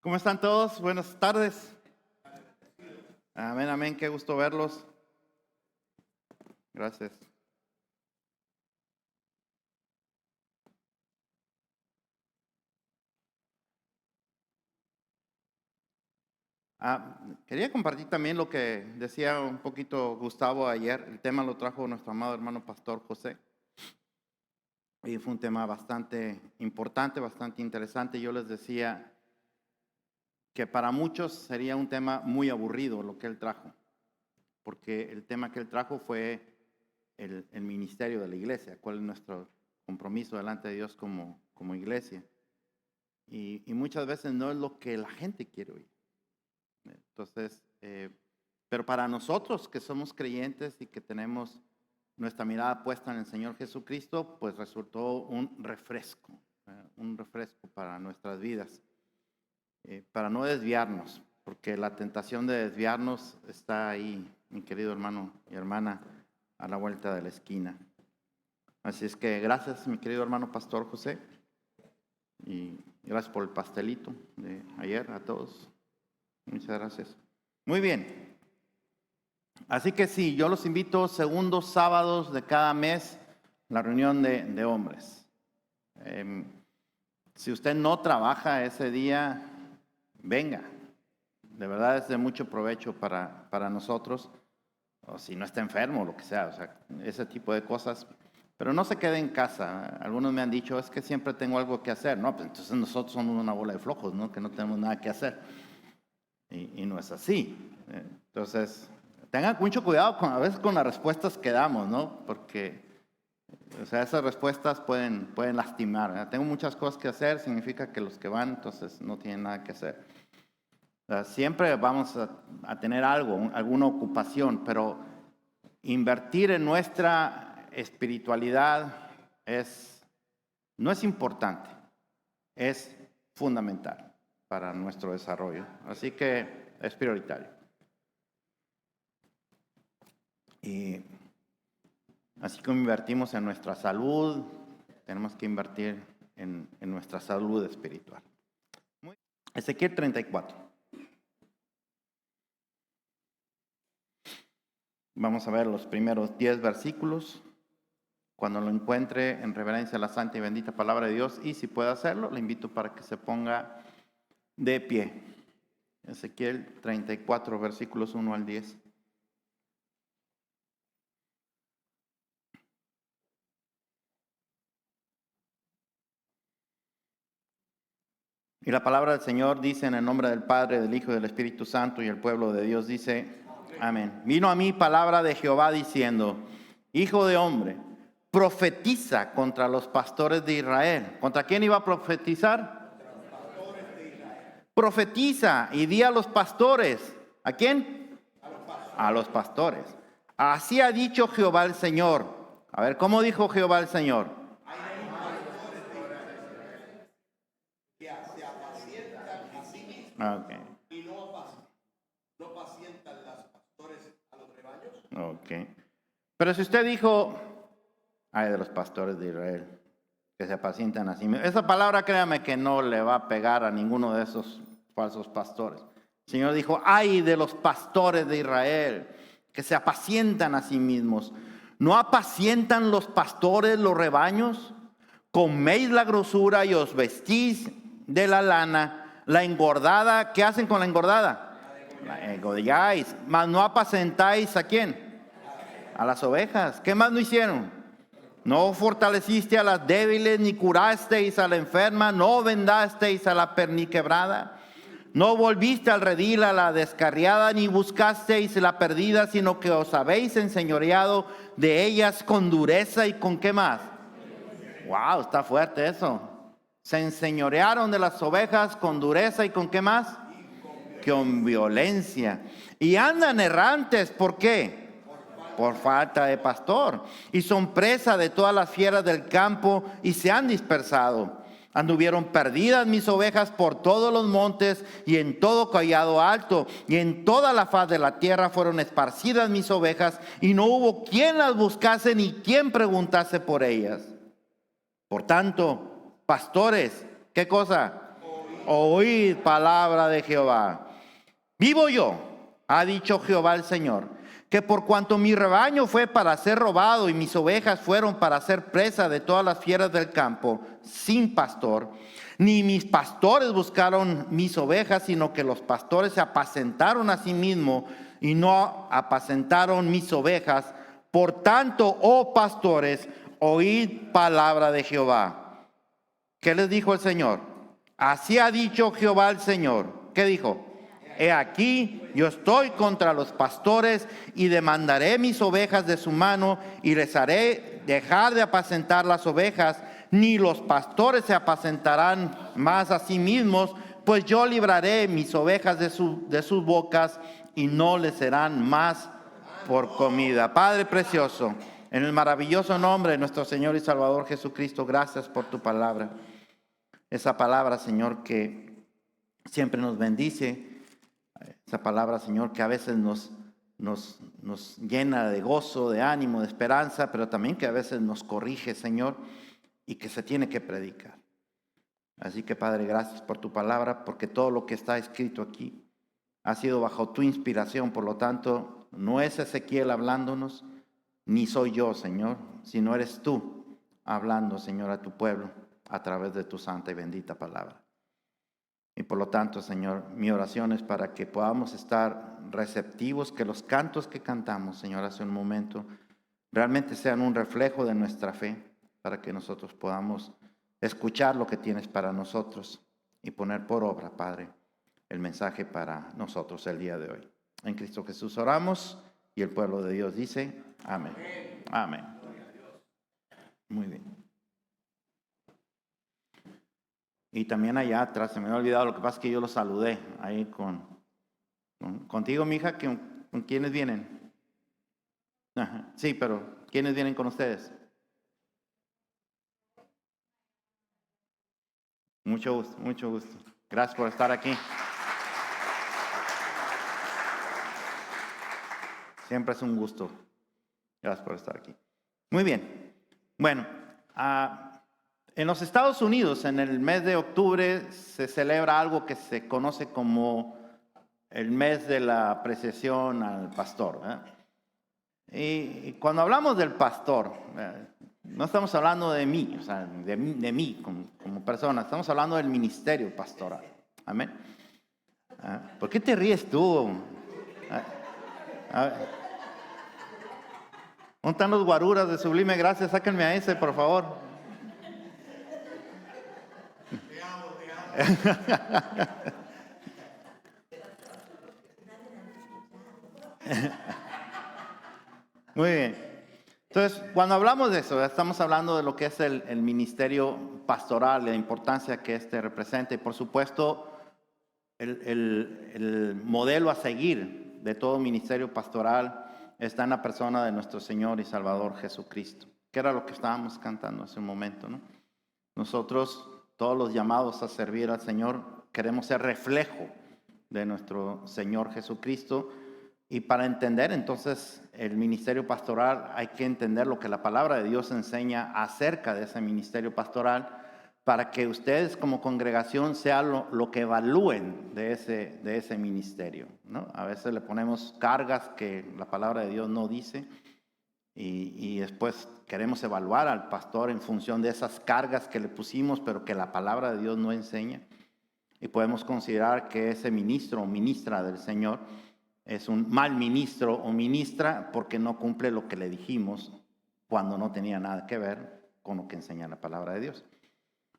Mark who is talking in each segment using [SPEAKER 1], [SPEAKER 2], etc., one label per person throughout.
[SPEAKER 1] ¿Cómo están todos? Buenas tardes. Amén, amén. Qué gusto verlos. Gracias. Quería compartir también lo que decía un poquito Gustavo ayer. El tema lo trajo nuestro amado hermano pastor José. Y fue un tema bastante importante, bastante interesante. Yo les decía que para muchos sería un tema muy aburrido lo que él trajo, porque el tema que él trajo fue el ministerio de la iglesia, cuál es nuestro compromiso delante de Dios como iglesia. Y muchas veces no es lo que la gente quiere oír. Entonces, pero para nosotros que somos creyentes y que tenemos nuestra mirada puesta en el Señor Jesucristo, pues resultó un refresco para nuestras vidas, para no desviarnos, porque la tentación de desviarnos está ahí, mi querido hermano y hermana, a la vuelta de la esquina. Así es que gracias, mi querido hermano pastor José, y gracias por el pastelito de ayer a todos. Muchas gracias. Muy bien. Así que sí, yo los invito segundos sábados de cada mes, la reunión de hombres. Si usted no trabaja ese día, venga. De verdad es de mucho provecho para nosotros. O si no está enfermo, lo que sea, o sea, ese tipo de cosas. Pero no se quede en casa. Algunos me han dicho, es que siempre tengo algo que hacer. No, pues entonces nosotros somos una bola de flojos, ¿no? Que no tenemos nada que hacer. Y no es así. Entonces, tengan mucho cuidado a veces con las respuestas que damos, ¿no? Porque, o sea, esas respuestas pueden lastimar, ¿verdad? Tengo muchas cosas que hacer, significa que los que van, entonces no tienen nada que hacer. O sea, siempre vamos a tener alguna ocupación, pero invertir en nuestra espiritualidad no es importante, es fundamental para nuestro desarrollo. Así que es prioritario. Y así como invertimos en nuestra salud, tenemos que invertir en nuestra salud espiritual. Ezequiel 34. Vamos a ver los primeros 10 versículos. Cuando lo encuentre, en reverencia a la santa y bendita palabra de Dios, y si puede hacerlo, le invito para que se ponga de pie. Ezequiel 34, versículos 1 al 10. Y la palabra del Señor dice en el nombre del Padre, del Hijo y del Espíritu Santo, y el pueblo de Dios dice, amén. Vino a mí palabra de Jehová diciendo, hijo de hombre, profetiza contra los pastores de Israel. ¿Contra quién iba a profetizar? Profetiza y di a los pastores. ¿A quién? A los pastores. Así ha dicho Jehová el Señor. A ver, ¿cómo dijo Jehová el Señor? Okay.
[SPEAKER 2] Y no pacientan las pastores a los rebaños.
[SPEAKER 1] Ok. Pero si usted dijo, ay de los pastores de Israel, que se apacientan así mismos. Esa palabra, créame que no le va a pegar a ninguno de esos falsos pastores. El Señor dijo, ay de los pastores de Israel, que se apacientan a sí mismos. ¿No apacientan los pastores los rebaños? Coméis la grosura y os vestís de la lana, la engordada. ¿Qué hacen con la engordada? La engordilláis, mas no apacentáis ¿a quién? A las ovejas. ¿Qué más no hicieron? No fortaleciste a las débiles, ni curasteis a la enferma, no vendasteis a la perniquebrada. No volviste al redil a la descarriada, ni buscasteis la perdida, sino que os habéis enseñoreado de ellas con dureza y con ¿qué más? Wow, está fuerte eso. Se enseñorearon de las ovejas con dureza y con ¿qué más? Con violencia. Y andan errantes, ¿por qué? Por falta de pastor. Y son presa de todas las fieras del campo y se han dispersado. Anduvieron perdidas mis ovejas por todos los montes y en todo collado alto, y en toda la faz de la tierra fueron esparcidas mis ovejas, y no hubo quien las buscase ni quien preguntase por ellas. Por tanto, pastores, ¿qué cosa? Oíd palabra de Jehová. Vivo yo, ha dicho Jehová el Señor, que por cuanto mi rebaño fue para ser robado y mis ovejas fueron para ser presa de todas las fieras del campo, sin pastor, ni mis pastores buscaron mis ovejas, sino que los pastores se apacentaron a sí mismos y no apacentaron mis ovejas. Por tanto, oh pastores, oíd palabra de Jehová. ¿Qué les dijo el Señor? Así ha dicho Jehová el Señor. ¿Qué dijo? He aquí, yo estoy contra los pastores y demandaré mis ovejas de su mano y les haré dejar de apacentar las ovejas, ni los pastores se apacentarán más a sí mismos, pues yo libraré mis ovejas de sus bocas y no les serán más por comida. Padre precioso, en el maravilloso nombre de nuestro Señor y Salvador Jesucristo, gracias por tu palabra. Esa palabra, Señor, que siempre nos bendice. Esa palabra, Señor, que a veces nos llena de gozo, de ánimo, de esperanza, pero también que a veces nos corrige, Señor, y que se tiene que predicar. Así que, Padre, gracias por tu palabra, porque todo lo que está escrito aquí ha sido bajo tu inspiración. Por lo tanto, no es Ezequiel hablándonos, ni soy yo, Señor, sino eres tú hablando, Señor, a tu pueblo a través de tu santa y bendita palabra. Y por lo tanto, Señor, mi oración es para que podamos estar receptivos, que los cantos que cantamos, Señor, hace un momento, realmente sean un reflejo de nuestra fe, para que nosotros podamos escuchar lo que tienes para nosotros y poner por obra, Padre, el mensaje para nosotros el día de hoy. En Cristo Jesús oramos y el pueblo de Dios dice, amén. Amén. Muy bien. Y también allá atrás, se me había olvidado, lo que pasa es que yo lo saludé ahí contigo, mi hija, ¿con quiénes vienen? Ajá, sí, pero ¿quiénes vienen con ustedes? Mucho gusto, mucho gusto. Gracias por estar aquí. Siempre es un gusto. Gracias por estar aquí. Muy bien. Bueno, en los Estados Unidos, en el mes de octubre, se celebra algo que se conoce como el mes de la apreciación al pastor, ¿verdad? Y cuando hablamos del pastor, no estamos hablando de mí, o sea, de mí como persona, estamos hablando del ministerio pastoral. Amén. ¿Por qué te ríes tú? ¿Dónde están los guaruras de Sublime Gracia? Sáquenme a ese, por favor. Muy bien. Entonces, cuando hablamos de eso, estamos hablando de lo que es el ministerio pastoral, la importancia que este representa y, por supuesto, el modelo a seguir de todo ministerio pastoral está en la persona de nuestro Señor y Salvador Jesucristo, que era lo que estábamos cantando hace un momento, ¿no? Nosotros, todos los llamados a servir al Señor, queremos ser reflejo de nuestro Señor Jesucristo. Y para entender entonces el ministerio pastoral hay que entender lo que la palabra de Dios enseña acerca de ese ministerio pastoral, para que ustedes como congregación sean lo que evalúen de ese ministerio, ¿no? A veces le ponemos cargas que la palabra de Dios no dice y después queremos evaluar al pastor en función de esas cargas que le pusimos, pero que la palabra de Dios no enseña. Y podemos considerar que ese ministro o ministra del Señor es un mal ministro o ministra porque no cumple lo que le dijimos cuando no tenía nada que ver con lo que enseña la palabra de Dios.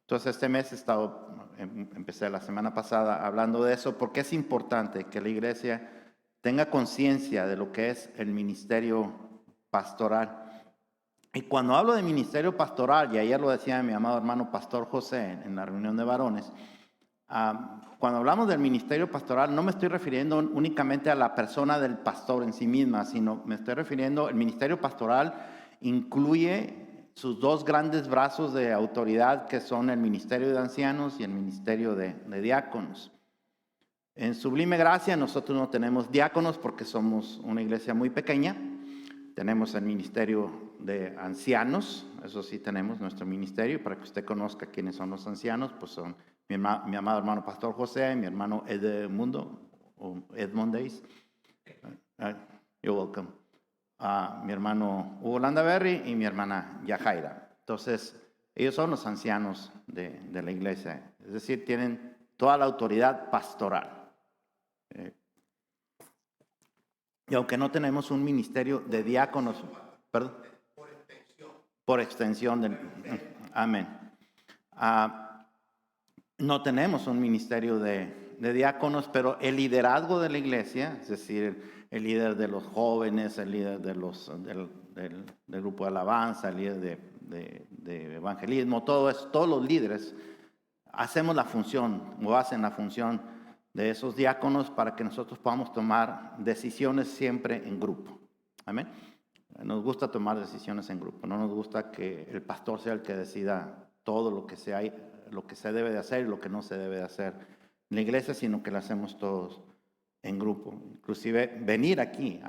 [SPEAKER 1] Entonces este mes empecé la semana pasada hablando de eso, porque es importante que la iglesia tenga conciencia de lo que es el ministerio pastoral. Y cuando hablo de ministerio pastoral, y ayer lo decía mi amado hermano Pastor José en la reunión de varones, cuando hablamos del ministerio pastoral no me estoy refiriendo únicamente a la persona del pastor en sí misma, sino me estoy refiriendo, el ministerio pastoral incluye sus dos grandes brazos de autoridad, que son el ministerio de ancianos y el ministerio de diáconos. En Sublime Gracia nosotros no tenemos diáconos porque somos una iglesia muy pequeña. Tenemos el ministerio de ancianos, eso sí tenemos nuestro ministerio. Para que usted conozca quiénes son los ancianos, pues son mi amado hermano Pastor José, mi hermano Edmundo, o Edmondays. You're welcome. Mi hermano Hugo Landaberry y mi hermana Yajaira. Entonces, ellos son los ancianos de la iglesia. Es decir, tienen toda la autoridad pastoral. Y aunque no tenemos un ministerio de diáconos, perdón, por extensión, amén. No tenemos un ministerio de diáconos, pero el liderazgo de la iglesia, es decir, el líder de los jóvenes, el líder del grupo de alabanza, el líder de evangelismo, todos los líderes hacemos la función o hacen la función de esos diáconos para que nosotros podamos tomar decisiones siempre en grupo. Amén. Nos gusta tomar decisiones en grupo. No nos gusta que el pastor sea el que decida todo lo que se debe de hacer y lo que no se debe de hacer en la iglesia, sino que lo hacemos todos en grupo. Inclusive venir aquí,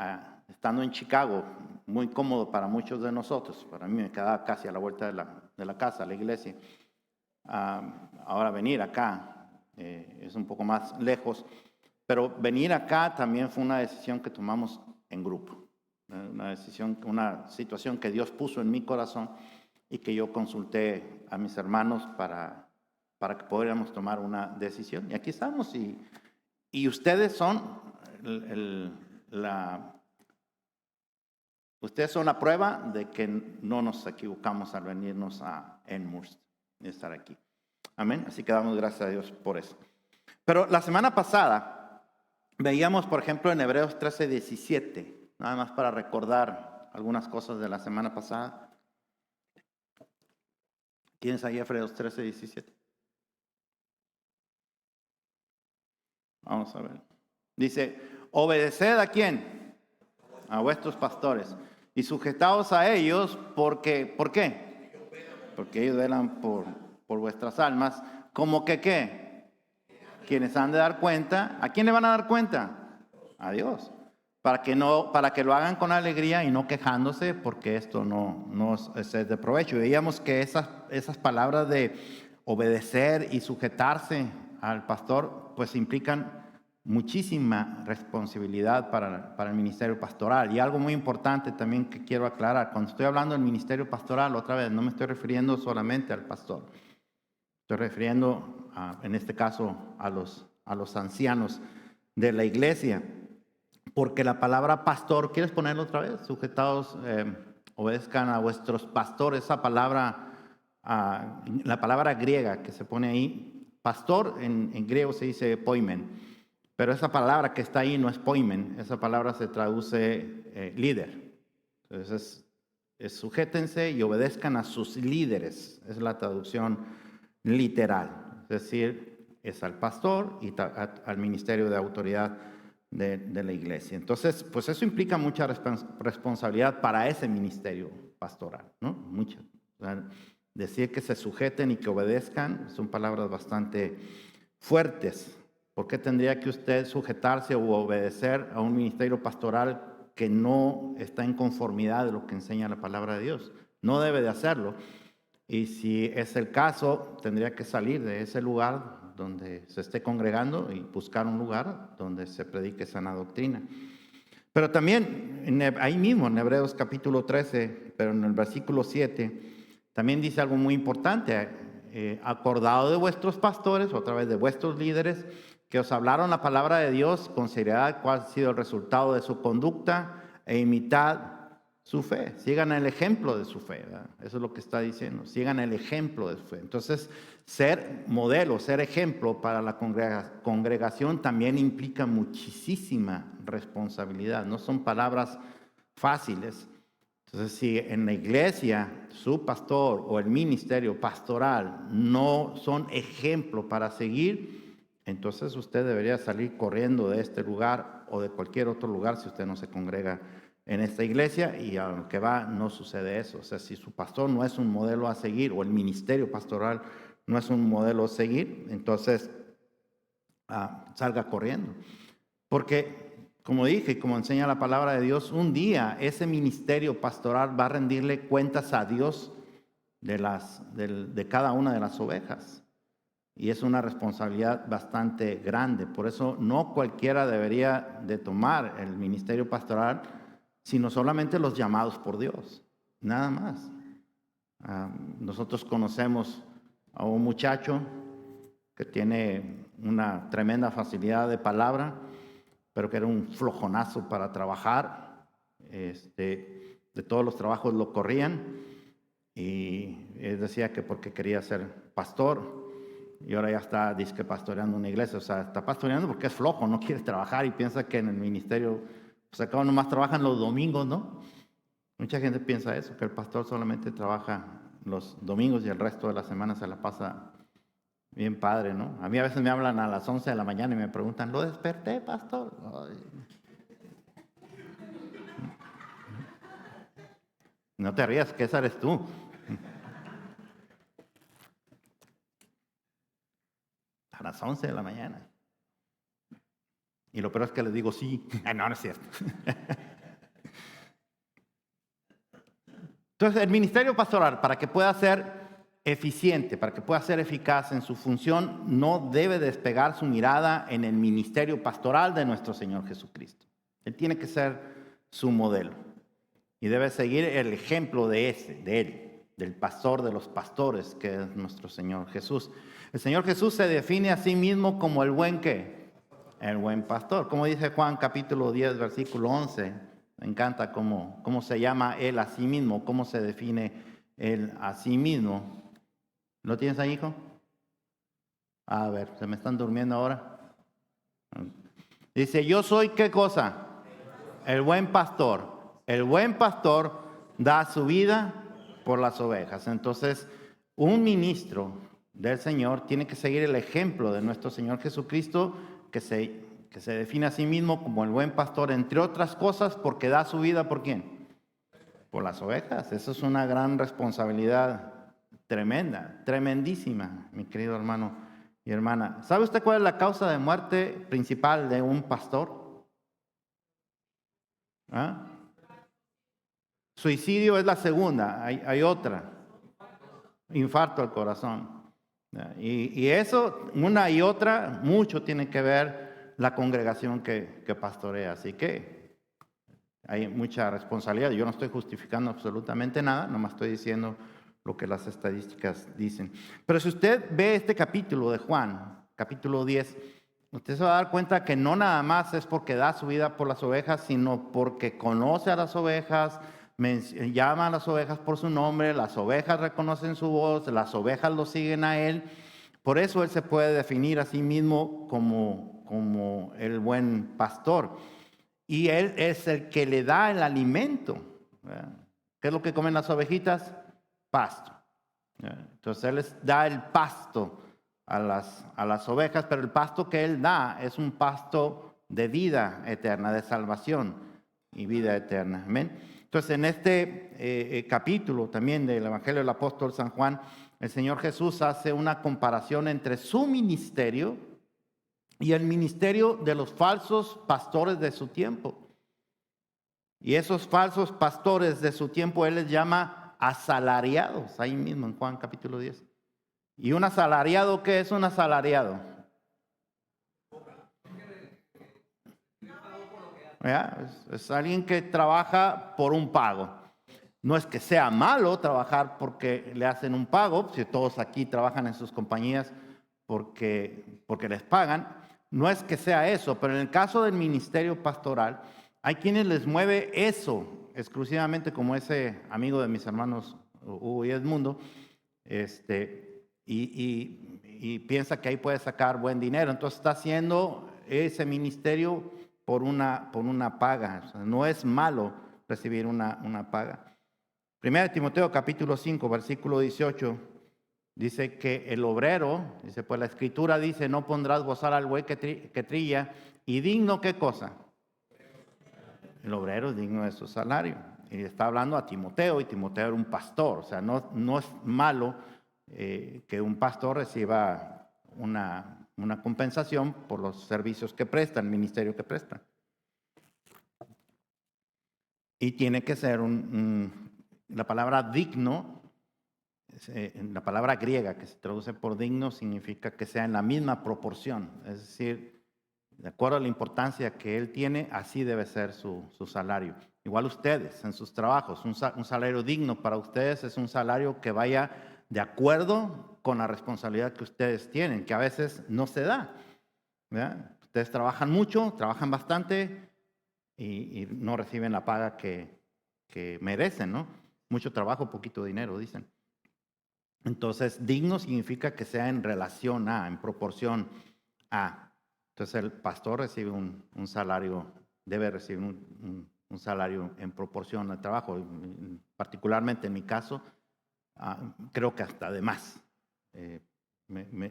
[SPEAKER 1] estando en Chicago, muy cómodo para muchos de nosotros. Para mí me quedaba casi a la vuelta de la casa, la iglesia. Ahora venir acá es un poco más lejos, pero venir acá también fue una decisión que tomamos en grupo. Una situación que Dios puso en mi corazón y que yo consulté a mis hermanos para que pudiéramos tomar una decisión. Y aquí estamos y ustedes son ustedes son la prueba de que no nos equivocamos al venirnos a Elmhurst y estar aquí. Amén. Así que damos gracias a Dios por eso. Pero la semana pasada veíamos, por ejemplo, en Hebreos 13:17, nada más para recordar algunas cosas de la semana pasada. ¿Tienes ahí Hebreos 13:17? Vamos a ver. Dice, obedeced ¿a quién? A vuestros pastores. Y sujetaos a ellos porque, ¿por qué? Porque ellos velan por vuestras almas. ¿Cómo que qué? Quienes han de dar cuenta. ¿A quién le van a dar cuenta? A Dios. Para que lo hagan con alegría y no quejándose, porque esto no es de provecho. Veíamos que esas palabras de obedecer y sujetarse al pastor, pues implican muchísima responsabilidad para el ministerio pastoral. Y algo muy importante también que quiero aclarar, cuando estoy hablando del ministerio pastoral, otra vez, no me estoy refiriendo solamente al pastor. Estoy refiriendo, en este caso, a los ancianos de la iglesia. Porque la palabra pastor, ¿quieres ponerlo otra vez? Sujetados, obedezcan a vuestros pastores. Esa palabra, la palabra griega que se pone ahí, pastor en griego se dice poimen. Pero esa palabra que está ahí no es poimen, esa palabra se traduce líder. Entonces sujétense y obedezcan a sus líderes, es la traducción literal. Es decir, es al pastor y al ministerio de autoridad de la iglesia. Entonces, pues eso implica mucha responsabilidad para ese ministerio pastoral, ¿no? Mucha. O sea, decir que se sujeten y que obedezcan son palabras bastante fuertes. ¿Por qué tendría que usted sujetarse o obedecer a un ministerio pastoral que no está en conformidad de lo que enseña la palabra de Dios? No debe de hacerlo. Y si es el caso, tendría que salir de ese lugar donde se esté congregando y buscar un lugar donde se predique sana doctrina. Pero también ahí mismo en Hebreos capítulo 13, pero en el versículo 7, también dice algo muy importante. Acordado de vuestros pastores, otra vez de vuestros líderes, que os hablaron la palabra de Dios, considerad cuál ha sido el resultado de su conducta e imitad su fe. Sigan el ejemplo de su fe, ¿verdad? Eso es lo que está diciendo. Sigan el ejemplo de su fe. Entonces, ser modelo, ser ejemplo para la congregación también implica muchísima responsabilidad. No son palabras fáciles. Entonces, si en la iglesia su pastor o el ministerio pastoral no son ejemplo para seguir, entonces usted debería salir corriendo de este lugar o de cualquier otro lugar si usted no se congrega en esta iglesia, y a lo que va no sucede eso. O sea, si su pastor no es un modelo a seguir o el ministerio pastoral no es un modelo a seguir, entonces salga corriendo. Porque, como dije y como enseña la palabra de Dios, un día ese ministerio pastoral va a rendirle cuentas a Dios de cada una de las ovejas. y es una responsabilidad bastante grande. Por eso no cualquiera debería de tomar el ministerio pastoral, sino solamente los llamados por Dios, nada más. Nosotros conocemos a un muchacho que tiene una tremenda facilidad de palabra, pero que era un flojonazo para trabajar. De todos los trabajos lo corrían, y él decía que porque quería ser pastor, y ahora ya está, dice que pastoreando una iglesia. O sea, está pastoreando porque es flojo, no quiere trabajar y piensa que en el ministerio, pues acá nomás trabajan los domingos, ¿no? Mucha gente piensa eso, que el pastor solamente trabaja los domingos y el resto de la semana se la pasa bien padre, ¿no? A mí a veces me hablan a las 11 de la mañana y me preguntan, ¿lo desperté, pastor? Ay. No te rías, que esa eres tú. A las 11 de la mañana. Y lo peor es que les digo sí. No, no es cierto. Entonces, el ministerio pastoral, para que pueda ser eficiente, para que pueda ser eficaz en su función, no debe despegar su mirada en el ministerio pastoral de nuestro Señor Jesucristo. Él tiene que ser su modelo y debe seguir el ejemplo de él, del pastor de los pastores, que es nuestro Señor Jesús. El Señor Jesús se define a sí mismo como el buen ¿qué? El buen pastor. Como dice Juan capítulo 10, versículo 11. Me encanta cómo se llama él a sí mismo, cómo se define él a sí mismo. ¿Lo tienes ahí, hijo? A ver, ¿se me están durmiendo ahora? Dice, yo soy ¿qué cosa? El buen pastor. El buen pastor da su vida por las ovejas. Entonces, un ministro del Señor tiene que seguir el ejemplo de nuestro Señor Jesucristo, que se define a sí mismo como el buen pastor, entre otras cosas, porque da su vida ¿por quién? Por las ovejas. Eso es una gran responsabilidad tremenda, tremendísima, mi querido hermano y hermana. ¿Sabe usted cuál es la causa de muerte principal de un pastor? ¿Ah? Suicidio es la segunda, hay otra. Infarto al corazón. Y eso, una y otra, mucho tiene que ver la congregación que pastorea. Así que hay mucha responsabilidad. Yo no estoy justificando absolutamente nada, nomás estoy diciendo lo que las estadísticas dicen. Pero si usted ve este capítulo de Juan, capítulo 10, usted se va a dar cuenta que no nada más es porque da su vida por las ovejas, sino porque conoce a las ovejas, llama a las ovejas por su nombre, las ovejas reconocen su voz, las ovejas lo siguen a él. Por eso él se puede definir a sí mismo como el buen pastor. Y él es el que le da el alimento. ¿Qué es lo que comen las ovejitas? Pasto. Entonces él les da el pasto a las ovejas, pero el pasto que él da es un pasto de vida eterna, de salvación y vida eterna. Amén. Entonces en este capítulo también del Evangelio del Apóstol San Juan, el Señor Jesús hace una comparación entre su ministerio y el ministerio de los falsos pastores de su tiempo. Y esos falsos pastores de su tiempo él les llama asalariados, ahí mismo en Juan capítulo 10. ¿Y un asalariado qué es un asalariado? Es alguien que trabaja por un pago. No es que sea malo trabajar porque le hacen un pago, si todos aquí trabajan en sus compañías porque les pagan, no es que sea eso, pero en el caso del ministerio pastoral, hay quienes les mueve eso exclusivamente, como ese amigo de mis hermanos Hugo y Edmundo, y piensa que ahí puede sacar buen dinero. Entonces está haciendo ese ministerio por una paga. O sea, no es malo recibir una paga. 1 Timoteo capítulo 5, versículo 18, dice que el obrero, dice, pues la escritura dice, no pondrás gozar al buey que trilla, y digno ¿qué cosa? El obrero es digno de su salario. Y está hablando a Timoteo, y Timoteo era un pastor. O sea, no es malo que un pastor reciba una compensación por los servicios que presta, el ministerio que presta. Y tiene que ser la palabra digno la palabra griega que se traduce por digno significa que sea en la misma proporción, es decir, de acuerdo a la importancia que él tiene, así debe ser su salario. Igual ustedes en sus trabajos, un salario digno para ustedes es un salario que vaya de acuerdo con la responsabilidad que ustedes tienen, que a veces no se da, ¿verdad? Ustedes trabajan mucho, trabajan bastante y no reciben la paga que merecen, ¿no? Mucho trabajo, poquito dinero, dicen. Entonces, digno significa que sea en relación a, en proporción a. Entonces, el pastor recibe un salario, debe recibir un salario en proporción al trabajo. Particularmente en mi caso, creo que hasta de más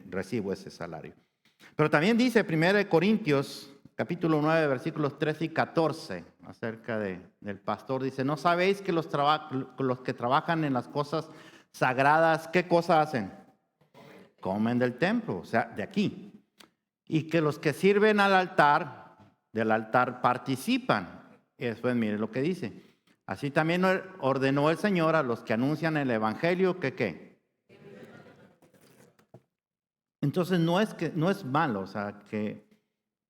[SPEAKER 1] recibo ese salario. Pero también dice 1 Corintios, capítulo 9, versículos 13 y 14, acerca del pastor. Dice, ¿no sabéis que los que trabajan en las cosas sagradas, ¿qué cosa hacen? Comen del templo, o sea, de aquí. Y que los que sirven al altar, del altar participan. Y después mire lo que dice. Así también ordenó el Señor a los que anuncian el evangelio que ¿qué? Entonces no es malo, o sea, que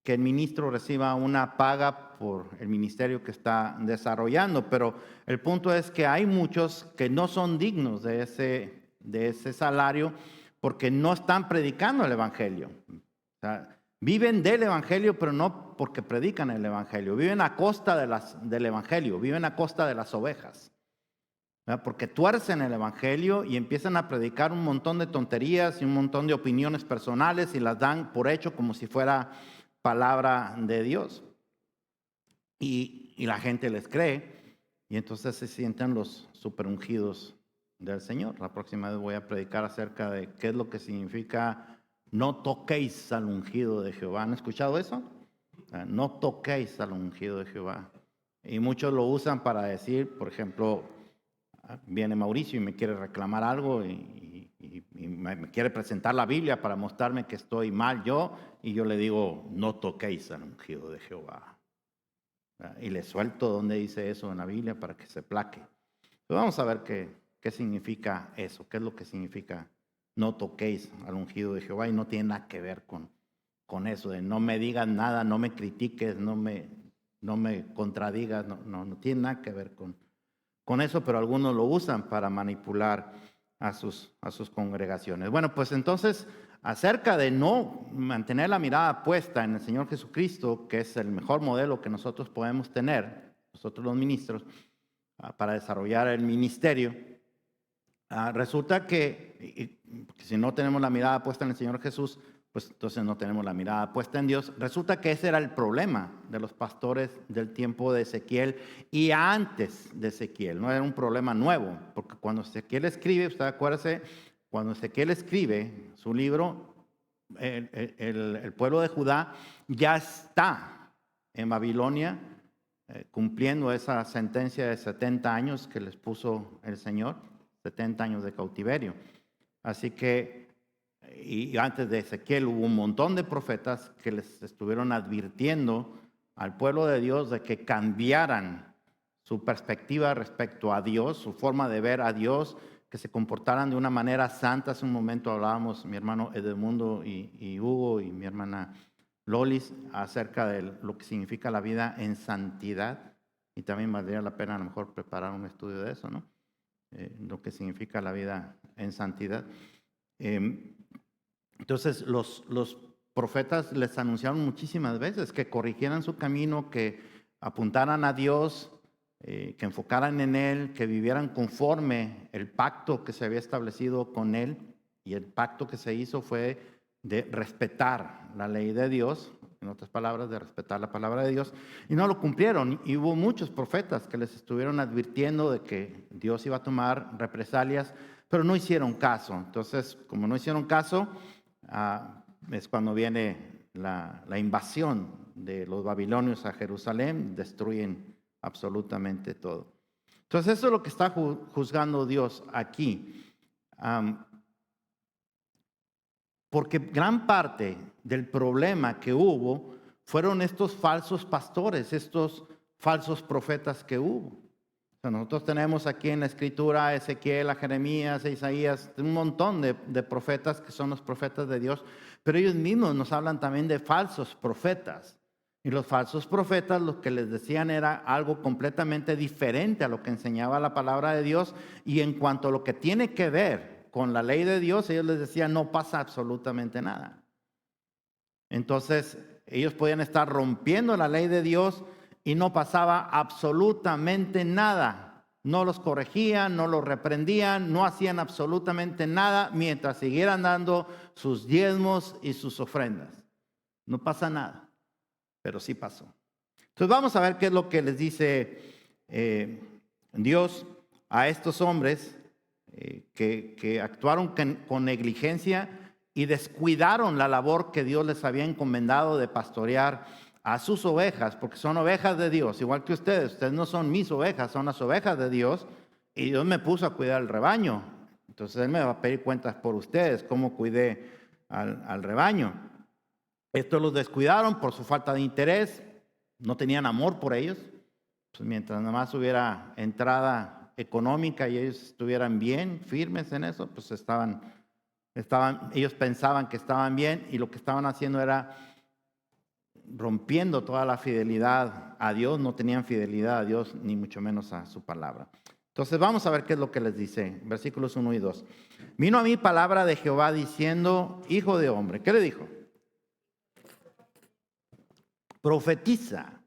[SPEAKER 1] el ministro reciba una paga por el ministerio que está desarrollando, pero el punto es que hay muchos que no son dignos de ese salario porque no están predicando el evangelio. O sea, viven del evangelio, pero no porque predican el evangelio. Viven a costa del evangelio, viven a costa de las ovejas. ¿Verdad? Porque tuercen el evangelio y empiezan a predicar un montón de tonterías y un montón de opiniones personales y las dan por hecho como si fuera palabra de Dios. Y la gente les cree y entonces se sienten los superungidos del Señor. La próxima vez voy a predicar acerca de qué es lo que significa no toquéis al ungido de Jehová. ¿Han escuchado eso? No toquéis al ungido de Jehová. Y muchos lo usan para decir, por ejemplo, viene Mauricio y me quiere reclamar algo y me quiere presentar la Biblia para mostrarme que estoy mal yo, y yo le digo, no toquéis al ungido de Jehová. Y le suelto donde dice eso en la Biblia para que se plaque. Pero vamos a ver qué significa eso, qué es lo que significa no toquéis al ungido de Jehová, y no tiene nada que ver con eso de no me digas nada, no me critiques, no me contradigas, no tiene nada que ver con eso, pero algunos lo usan para manipular a sus congregaciones. Bueno, pues entonces, acerca de no mantener la mirada puesta en el Señor Jesucristo, que es el mejor modelo que nosotros podemos tener, nosotros los ministros, para desarrollar el ministerio, resulta que si no tenemos la mirada puesta en el Señor Jesús, pues entonces no tenemos la mirada puesta en Dios. Resulta que ese era el problema de los pastores del tiempo de Ezequiel y antes de Ezequiel. No era un problema nuevo, porque cuando Ezequiel escribe, usted acuérdese, cuando Ezequiel escribe su libro, el pueblo de Judá ya está en Babilonia, cumpliendo esa sentencia de 70 años que les puso el Señor, 70 años de cautiverio. Así que y antes de Ezequiel hubo un montón de profetas que les estuvieron advirtiendo al pueblo de Dios de que cambiaran su perspectiva respecto a Dios, su forma de ver a Dios, que se comportaran de una manera santa. Hace un momento hablábamos, mi hermano Edmundo y Hugo y mi hermana Lolis, acerca de lo que significa la vida en santidad, y también valdría la pena a lo mejor preparar un estudio de eso, ¿no? Lo que significa la vida en santidad. Entonces los profetas les anunciaron muchísimas veces que corrigieran su camino, que apuntaran a Dios, que enfocaran en Él, que vivieran conforme el pacto que se había establecido con Él. Y el pacto que se hizo fue de respetar la ley de Dios, en otras palabras, de respetar la palabra de Dios, y no lo cumplieron. Y hubo muchos profetas que les estuvieron advirtiendo de que Dios iba a tomar represalias, pero no hicieron caso. Entonces, como no hicieron caso, es cuando viene la invasión de los babilonios a Jerusalén, destruyen absolutamente todo. Entonces eso es lo que está juzgando Dios aquí, porque gran parte del problema que hubo fueron estos falsos pastores, estos falsos profetas que hubo. sea, nosotros tenemos aquí en la Escritura a Ezequiel, a Jeremías, a Isaías, un montón de profetas que son los profetas de Dios, pero ellos mismos nos hablan también de falsos profetas. Y los falsos profetas lo que les decían era algo completamente diferente a lo que enseñaba la palabra de Dios. Y en cuanto a lo que tiene que ver con la ley de Dios, ellos les decían no pasa absolutamente nada. Entonces ellos podían estar rompiendo la ley de Dios y no pasaba absolutamente nada. No los corregían, no los reprendían, no hacían absolutamente nada mientras siguieran dando sus diezmos y sus ofrendas. No pasa nada, pero sí pasó. Entonces vamos a ver qué es lo que les dice Dios a estos hombres que actuaron con negligencia y descuidaron la labor que Dios les había encomendado de pastorear a sus ovejas, porque son ovejas de Dios, igual que ustedes. Ustedes no son mis ovejas, son las ovejas de Dios, y Dios me puso a cuidar el rebaño. Entonces Él me va a pedir cuentas por ustedes, cómo cuidé al rebaño. Estos los descuidaron por su falta de interés, no tenían amor por ellos. Pues mientras nada más hubiera entrada económica y ellos estuvieran bien, firmes en eso, pues ellos pensaban que estaban bien, y lo que estaban haciendo era rompiendo toda la fidelidad a Dios. No tenían fidelidad a Dios, ni mucho menos a su palabra. Entonces vamos a ver qué es lo que les dice, versículos 1 y 2. Vino a mí palabra de Jehová diciendo, hijo de hombre. ¿Qué le dijo? Profetiza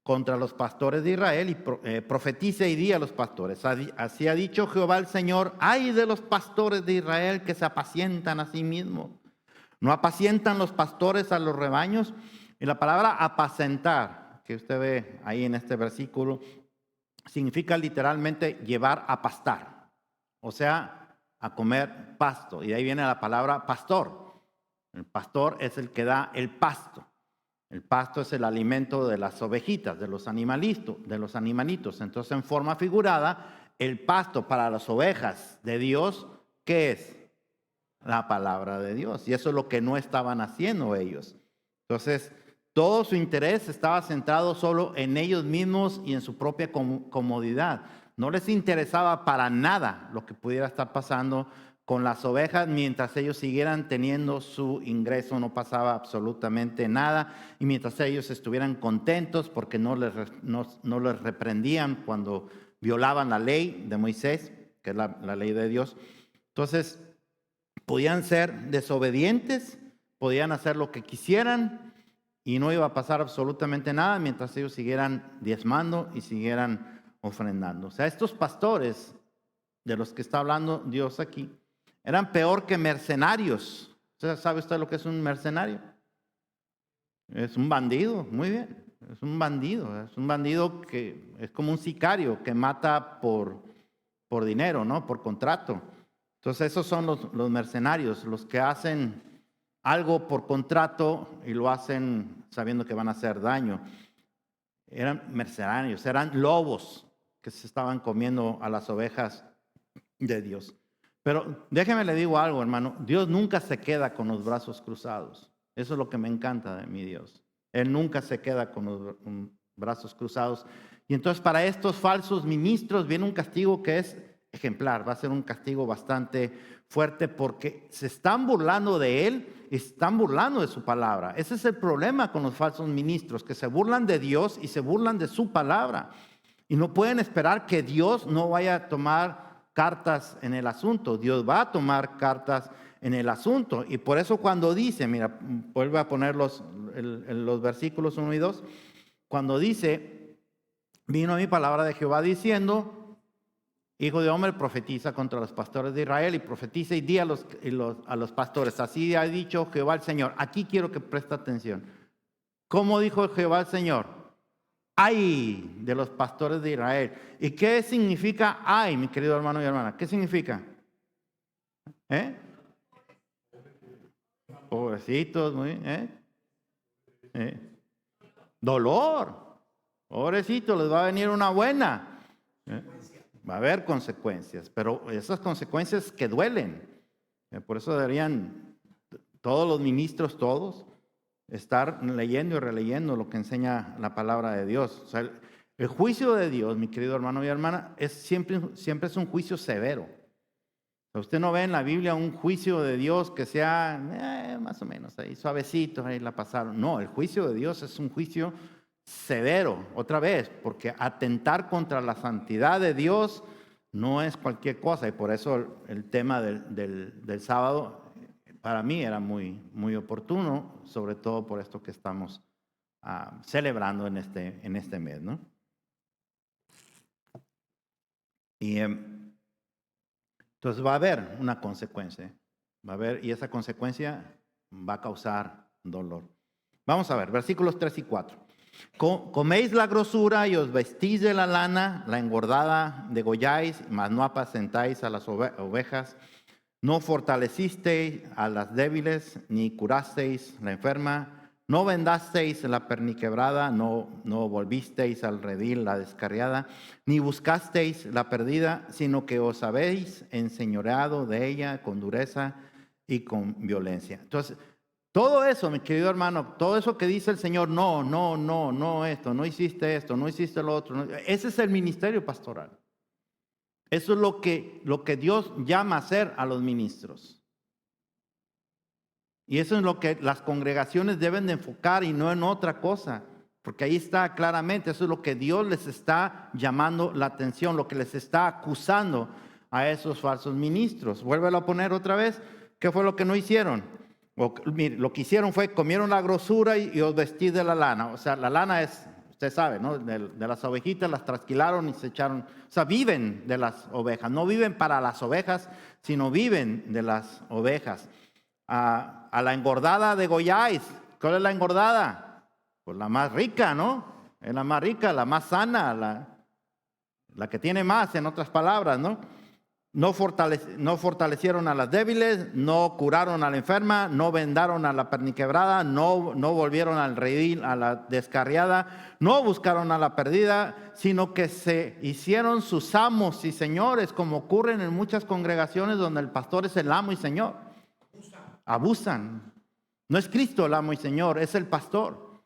[SPEAKER 1] contra los pastores de Israel y profetiza y di a los pastores. Así ha dicho Jehová el Señor: ay de los pastores de Israel que se apacientan a sí mismos. ¿No apacientan los pastores a los rebaños? Y la palabra apacentar, que usted ve ahí en este versículo, significa literalmente llevar a pastar, o sea, a comer pasto. Y de ahí viene la palabra pastor. El pastor es el que da el pasto. El pasto es el alimento de las ovejitas, de los animalitos. Entonces, en forma figurada, el pasto para las ovejas de Dios, ¿qué es? La palabra de Dios. Y eso es lo que no estaban haciendo ellos. Entonces, todo su interés estaba centrado solo en ellos mismos y en su propia comodidad. No les interesaba para nada lo que pudiera estar pasando con las ovejas. Mientras ellos siguieran teniendo su ingreso, no pasaba absolutamente nada. Y mientras ellos estuvieran contentos porque no les reprendían cuando violaban la ley de Moisés, que es la ley de Dios. Entonces, podían ser desobedientes, podían hacer lo que quisieran y no iba a pasar absolutamente nada mientras ellos siguieran diezmando y siguieran ofrendando. O sea, estos pastores de los que está hablando Dios aquí eran peor que mercenarios. ¿Sabe usted lo que es un mercenario? Es un bandido, muy bien. Es un bandido que es como un sicario que mata por dinero, ¿no? Por contrato. Entonces esos son los mercenarios, los que hacen algo por contrato y lo hacen sabiendo que van a hacer daño. Eran mercenarios, eran lobos que se estaban comiendo a las ovejas de Dios. Pero déjeme le digo algo, hermano. Dios nunca se queda con los brazos cruzados. Eso es lo que me encanta de mi Dios. Él nunca se queda con los brazos cruzados. Y entonces para estos falsos ministros viene un castigo que es ejemplar. Va a ser un castigo bastante fuerte porque se están burlando de Él y se están burlando de su palabra. Ese es el problema con los falsos ministros, que se burlan de Dios y se burlan de su palabra. Y no pueden esperar que Dios no vaya a tomar cartas en el asunto. Dios va a tomar cartas en el asunto. Y por eso cuando dice, mira, vuelve a poner los versículos 1 y 2, cuando dice, vino a mí palabra de Jehová diciendo, hijo de hombre, profetiza contra los pastores de Israel y profetiza y di a los pastores. Así ha dicho Jehová el Señor. Aquí quiero que preste atención. ¿Cómo dijo Jehová el Señor? Ay de los pastores de Israel. ¿Y qué significa ay, mi querido hermano y hermana? ¿Qué significa? Pobrecitos, muy dolor. Pobrecito, les va a venir una buena. Va a haber consecuencias, pero esas consecuencias que duelen. Por eso deberían todos los ministros, todos, estar leyendo y releyendo lo que enseña la palabra de Dios. O sea, El juicio de Dios, mi querido hermano y hermana, siempre es un juicio severo. Usted no ve en la Biblia un juicio de Dios que sea más o menos ahí, suavecito, ahí la pasaron. No, el juicio de Dios es un juicio severo, otra vez, porque atentar contra la santidad de Dios no es cualquier cosa. Y por eso el tema del sábado para mí era muy, muy oportuno, sobre todo por esto que estamos celebrando en este mes, ¿no? Y entonces va a haber una consecuencia, y esa consecuencia va a causar dolor. Vamos a ver, versículos 3 y 4. Coméis la grosura y os vestís de la lana, la engordada degolláis, mas no apacentáis a las ovejas. No fortalecisteis a las débiles, ni curasteis la enferma. No vendasteis la perniquebrada, no volvisteis al redil la descarriada, ni buscasteis la perdida, sino que os habéis enseñoreado de ella con dureza y con violencia. Entonces, todo eso, mi querido hermano, todo eso que dice el Señor, no esto, no hiciste esto, no hiciste lo otro, ese es el ministerio pastoral. Eso es lo que Dios llama a hacer a los ministros. Y eso es lo que las congregaciones deben de enfocar y no en otra cosa. Porque ahí está claramente, eso es lo que Dios les está llamando la atención, lo que les está acusando a esos falsos ministros. Vuélvelo a poner otra vez. ¿Qué fue lo que no hicieron? Mire, lo que hicieron fue comieron la grosura y os vestís de la lana. O sea, la lana es, usted sabe, ¿no? De las ovejitas las trasquilaron y se echaron. O sea, viven de las ovejas. No viven para las ovejas, sino viven de las ovejas. A la engordada degolláis. ¿Cuál es la engordada? Pues la más rica, ¿no? Es la más rica, la más sana, la que tiene más, en otras palabras, ¿no? No fortalecieron a las débiles, no curaron a la enferma, no vendaron a la perniquebrada, no volvieron al redil, a la descarriada, no buscaron a la perdida, sino que se hicieron sus amos y señores, como ocurren en muchas congregaciones donde el pastor es el amo y señor. Abusan. No es Cristo el amo y Señor, es el pastor.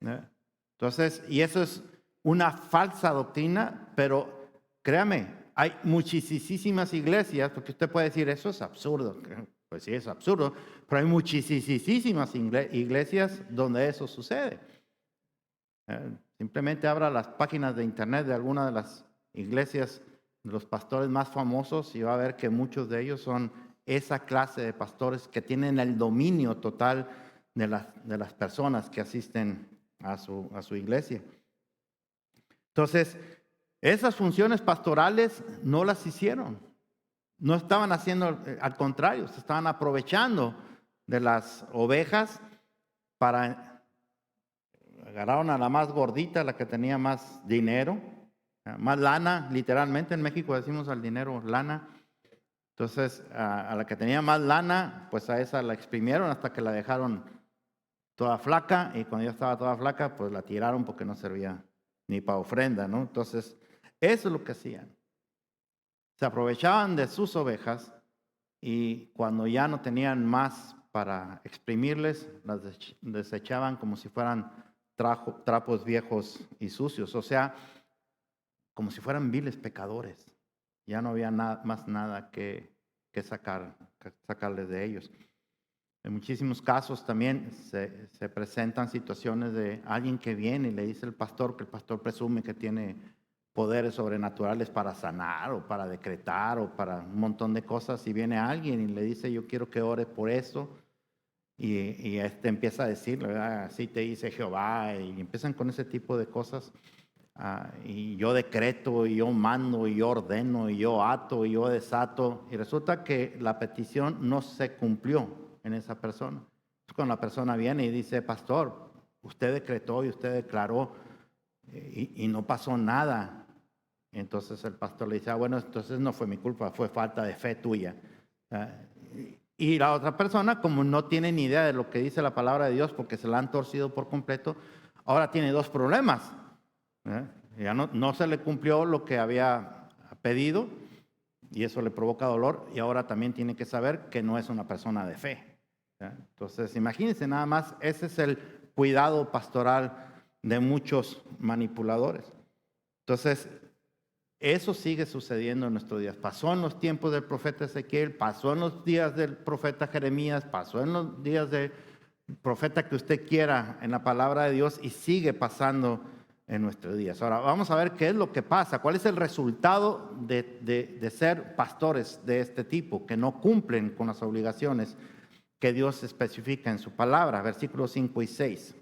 [SPEAKER 1] Entonces, y eso es una falsa doctrina, pero créame, hay muchísimas iglesias, porque usted puede decir, eso es absurdo. Pues sí, es absurdo, pero hay muchísimas iglesias donde eso sucede. Simplemente abra las páginas de internet de alguna de las iglesias de los pastores más famosos y va a ver que muchos de ellos son esa clase de pastores que tienen el dominio total de las personas que asisten a su iglesia. Entonces, esas funciones pastorales no las hicieron. No estaban haciendo, al contrario, se estaban aprovechando de las ovejas para agarraron a la más gordita, la que tenía más dinero, más lana, literalmente en México decimos al dinero lana. Entonces, a la que tenía más lana, pues a esa la exprimieron hasta que la dejaron toda flaca, y cuando ya estaba toda flaca, pues la tiraron porque no servía ni para ofrenda, ¿no? Entonces, eso es lo que hacían. Se aprovechaban de sus ovejas y cuando ya no tenían más para exprimirles, las desechaban como si fueran trapos viejos y sucios, o sea, como si fueran viles pecadores. Ya no había más nada que sacarles de ellos. En muchísimos casos también se presentan situaciones de alguien que viene y le dice al pastor, que el pastor presume que tiene poderes sobrenaturales para sanar o para decretar o para un montón de cosas, y viene alguien y le dice, yo quiero que ore por eso, y empieza a decirle, ¿verdad? Así te dice Jehová, y empiezan con ese tipo de cosas. Y yo decreto, y yo mando, y yo ordeno, y yo ato, y yo desato, y resulta que la petición no se cumplió en esa persona. Entonces, cuando la persona viene y dice, pastor, usted decretó y usted declaró y no pasó nada, entonces el pastor le dice, bueno, entonces no fue mi culpa, fue falta de fe tuya. Y la otra persona, como no tiene ni idea de lo que dice la palabra de Dios porque se la han torcido por completo, ahora tiene dos problemas. Ya no se le cumplió lo que había pedido y eso le provoca dolor, y ahora también tiene que saber que no es una persona de fe. Entonces, imagínense nada más, ese es el cuidado pastoral de muchos manipuladores. Entonces, eso sigue sucediendo en nuestros días. Pasó en los tiempos del profeta Ezequiel, pasó en los días del profeta Jeremías, pasó en los días del profeta que usted quiera en la palabra de Dios y sigue pasando en nuestros días. Ahora, vamos a ver qué es lo que pasa, cuál es el resultado de ser pastores de este tipo, que no cumplen con las obligaciones que Dios especifica en su palabra. Versículos 5 y 6.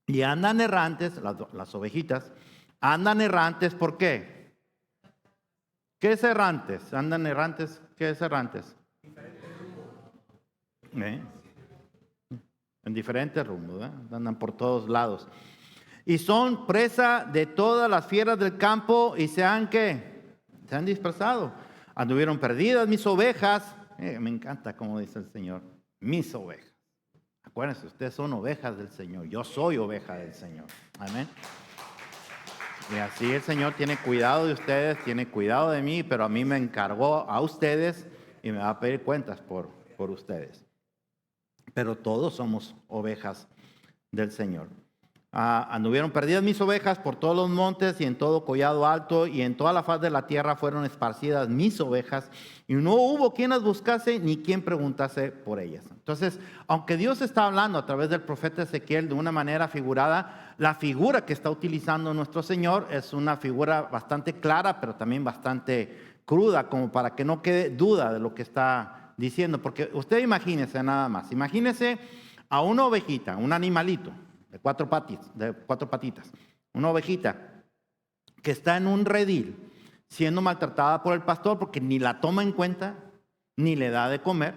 [SPEAKER 1] Y andan errantes, las ovejitas, andan errantes, ¿por qué? ¿Qué es errantes? Andan errantes, ¿qué es errantes? En diferentes rumbos, andan por todos lados. Y son presa de todas las fieras del campo y se han dispersado. Anduvieron perdidas mis ovejas. Me encanta como dice el Señor, mis ovejas. Acuérdense, ustedes son ovejas del Señor. Yo soy oveja del Señor. Amén. Y así el Señor tiene cuidado de ustedes, tiene cuidado de mí, pero a mí me encargó a ustedes y me va a pedir cuentas por ustedes. Pero todos somos ovejas del Señor. Anduvieron perdidas mis ovejas por todos los montes y en todo collado alto y en toda la faz de la tierra fueron esparcidas mis ovejas y no hubo quien las buscase ni quien preguntase por ellas. Entonces, aunque Dios está hablando a través del profeta Ezequiel de una manera figurada, la figura que está utilizando nuestro Señor es una figura bastante clara, pero también bastante cruda, como para que no quede duda de lo que está diciendo. Porque usted imagínese nada más, imagínese a una ovejita, un animalito, de cuatro patitas, una ovejita que está en un redil siendo maltratada por el pastor porque ni la toma en cuenta, ni le da de comer,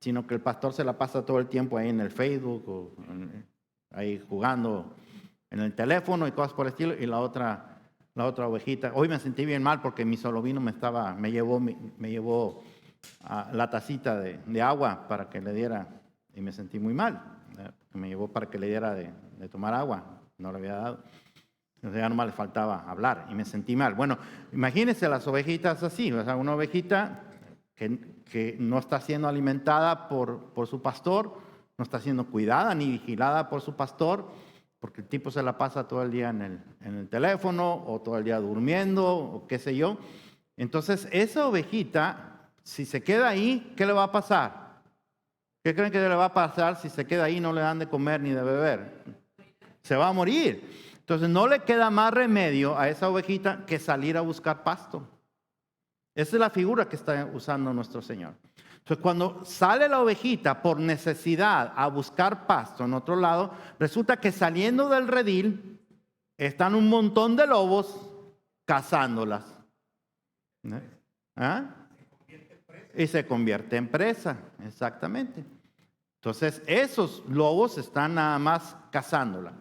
[SPEAKER 1] sino que el pastor se la pasa todo el tiempo ahí en el Facebook o ahí jugando en el teléfono y cosas por el estilo, y la otra ovejita. Hoy me sentí bien mal porque mi solovino me llevó la tacita de agua para que le diera y me sentí muy mal. Me llevó para que le diera de tomar agua, no le había dado. Entonces ya nomás le faltaba hablar y me sentí mal. Bueno, imagínense las ovejitas así, o sea, una ovejita que no está siendo alimentada por su pastor, no está siendo cuidada ni vigilada por su pastor, porque el tipo se la pasa todo el día en el teléfono o todo el día durmiendo o qué sé yo. Entonces esa ovejita, si se queda ahí, ¿qué le va a pasar? ¿Qué creen que le va a pasar si se queda ahí y no le dan de comer ni de beber? Se va a morir. Entonces no le queda más remedio a esa ovejita que salir a buscar pasto. Esa es la figura que está usando nuestro Señor. Entonces cuando sale la ovejita por necesidad a buscar pasto en otro lado, resulta que saliendo del redil están un montón de lobos cazándolas. ¿Ah? Y se convierte en presa, exactamente. Entonces esos lobos están nada más cazándola.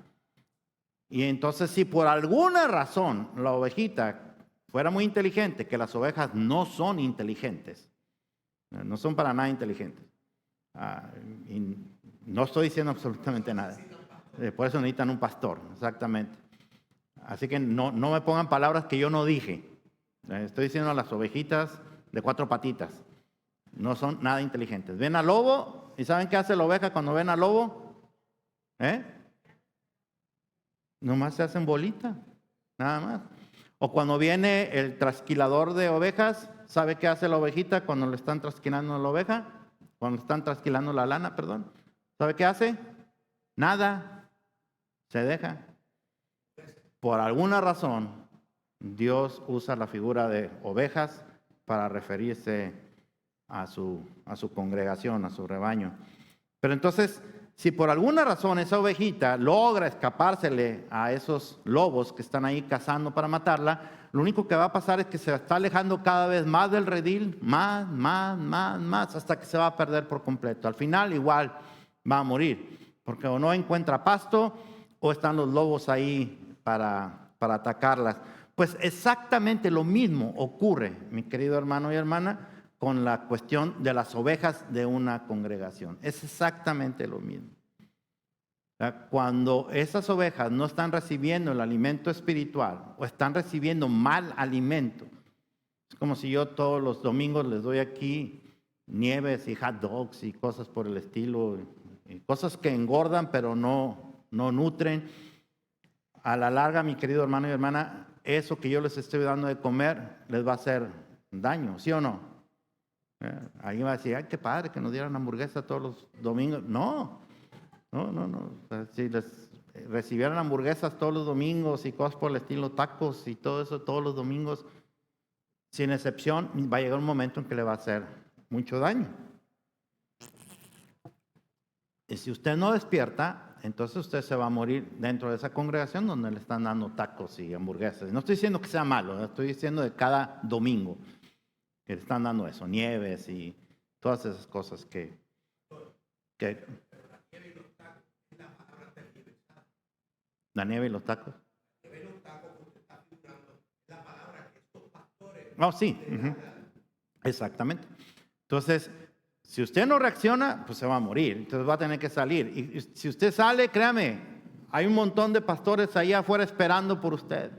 [SPEAKER 1] Y entonces si por alguna razón la ovejita fuera muy inteligente, que las ovejas no son inteligentes, no son para nada inteligentes. Y no estoy diciendo absolutamente nada. Por eso necesitan un pastor, exactamente. Así que no me pongan palabras que yo no dije. Estoy diciendo a las ovejitas de cuatro patitas. No son nada inteligentes. Ven al lobo y ¿saben qué hace la oveja cuando ven al lobo? Nomás se hacen bolita, nada más. O cuando viene el trasquilador de ovejas, ¿sabe qué hace la ovejita cuando le están trasquilando la oveja? Cuando le están trasquilando la lana, perdón. ¿Sabe qué hace? Nada. Se deja. Por alguna razón, Dios usa la figura de ovejas para referirse a su congregación, a su rebaño. Pero entonces, si por alguna razón esa ovejita logra escapársele a esos lobos que están ahí cazando para matarla, lo único que va a pasar es que se está alejando cada vez más del redil, más, hasta que se va a perder por completo. Al final igual va a morir, porque o no encuentra pasto o están los lobos ahí para atacarlas. Pues exactamente lo mismo ocurre, mi querido hermano y hermana, con la cuestión de las ovejas de una congregación. Es exactamente lo mismo. Cuando esas ovejas no están recibiendo el alimento espiritual o están recibiendo mal alimento, es como si yo todos los domingos les doy aquí nieves y hot dogs y cosas por el estilo, y cosas que engordan pero no nutren. a la larga, mi querido hermano y hermana, eso que yo les estoy dando de comer les va a hacer daño, ¿sí o no? Alguien va a decir, ay, qué padre que nos dieran hamburguesa todos los domingos. No. O sea, si les recibieran hamburguesas todos los domingos y cosas por el estilo, tacos y todo eso todos los domingos, sin excepción, va a llegar un momento en que le va a hacer mucho daño. Y si usted no despierta, entonces usted se va a morir dentro de esa congregación donde le están dando tacos y hamburguesas. No estoy diciendo que sea malo, estoy diciendo de cada domingo que le están dando eso, nieves y todas esas cosas que la nieve y los tacos. Oh, sí. Exactamente. Entonces, si usted no reacciona, pues se va a morir. Entonces va a tener que salir. Y si usted sale, créame, hay un montón de pastores ahí afuera esperando por usted.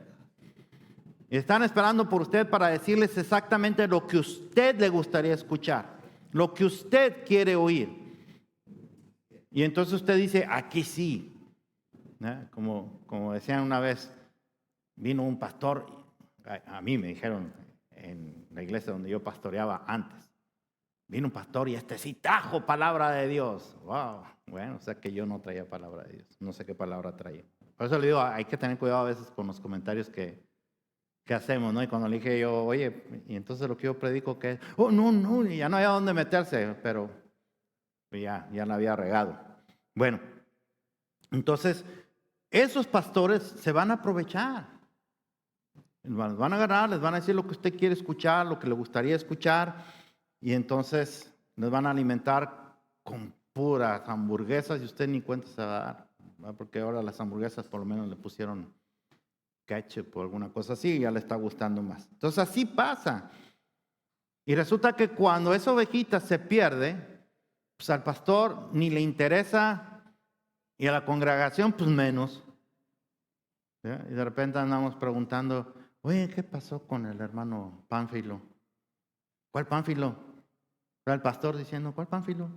[SPEAKER 1] Y están esperando por usted para decirles exactamente lo que usted le gustaría escuchar, lo que usted quiere oír. Y entonces usted dice, aquí sí. Como decían una vez, vino un pastor, a mí me dijeron en la iglesia donde yo pastoreaba antes, vino un pastor y sí trajo palabra de Dios. Wow, bueno, o sea que yo no traía palabra de Dios, no sé qué palabra traía. Por eso le digo, hay que tener cuidado a veces con los comentarios que hacemos, ¿no? Y cuando le dije yo, oye, y entonces lo que yo predico, ¿qué es? Oh, no, ya no había dónde meterse, pero ya la había regado. Bueno, entonces, esos pastores se van a aprovechar. Les van a agarrar, les van a decir lo que usted quiere escuchar, lo que le gustaría escuchar, y entonces les van a alimentar con puras hamburguesas y usted ni cuenta se va a dar, ¿verdad? Porque ahora las hamburguesas por lo menos le pusieron ketchup o alguna cosa así y ya le está gustando más. Entonces así pasa. Y resulta que cuando esa ovejita se pierde, pues al pastor ni le interesa y a la congregación pues menos. ¿Ya? Y de repente andamos preguntando, oye, ¿qué pasó con el hermano Pánfilo? ¿Cuál Pánfilo? Era el pastor diciendo, ¿cuál Pánfilo?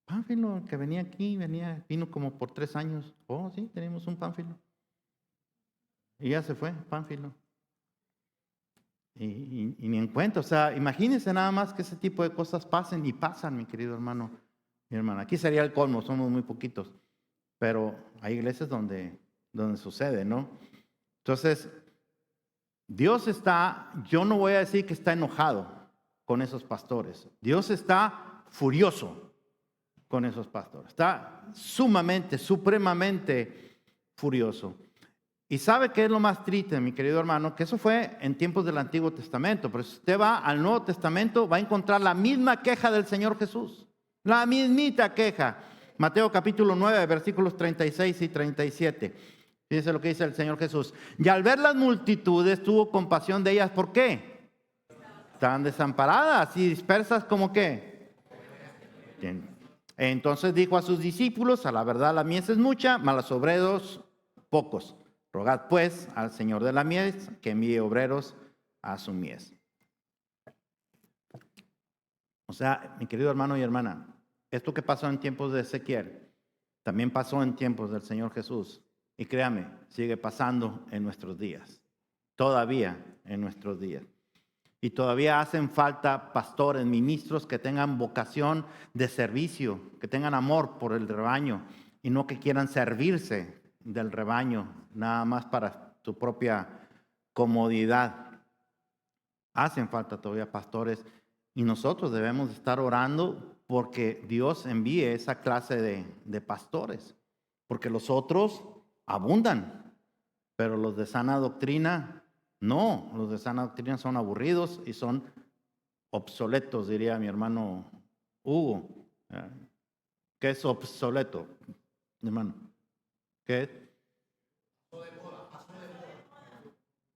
[SPEAKER 1] Pánfilo, el que venía aquí, vino como por 3 años. Oh, sí, tenemos un Pánfilo. Y ya se fue, Pánfilo. Y ni en cuenta, o sea, imagínense nada más que ese tipo de cosas pasen y pasan, mi querido hermano, mi hermana. Aquí sería el colmo, somos muy poquitos, pero hay iglesias donde sucede, ¿no? Entonces, Dios yo no voy a decir que está enojado con esos pastores. Dios está furioso con esos pastores. Está supremamente furioso. Y sabe qué es lo más triste, mi querido hermano, que eso fue en tiempos del Antiguo Testamento, pero si usted va al Nuevo Testamento va a encontrar la misma queja del Señor Jesús, la mismita queja. Mateo capítulo 9, versículos 36 y 37. Fíjese lo que dice el Señor Jesús. Y al ver las multitudes tuvo compasión de ellas. ¿Por qué? Estaban desamparadas y dispersas como qué. Entonces dijo a sus discípulos, a la verdad la mies es mucha, mas los obreros pocos. Rogad pues al Señor de la mies que envíe obreros a su mies. O sea, mi querido hermano y hermana, esto que pasó en tiempos de Ezequiel, también pasó en tiempos del Señor Jesús. Y créame, sigue pasando en nuestros días. Todavía en nuestros días. Y todavía hacen falta pastores, ministros que tengan vocación de servicio, que tengan amor por el rebaño y no que quieran servirse del rebaño, nada más para su propia comodidad. Hacen falta todavía pastores y nosotros debemos estar orando porque Dios envíe esa clase de pastores, porque los otros abundan, pero los de sana doctrina no, los de sana doctrina son aburridos y son obsoletos, diría mi hermano Hugo. ¿Qué es obsoleto, hermano? ¿Qué es?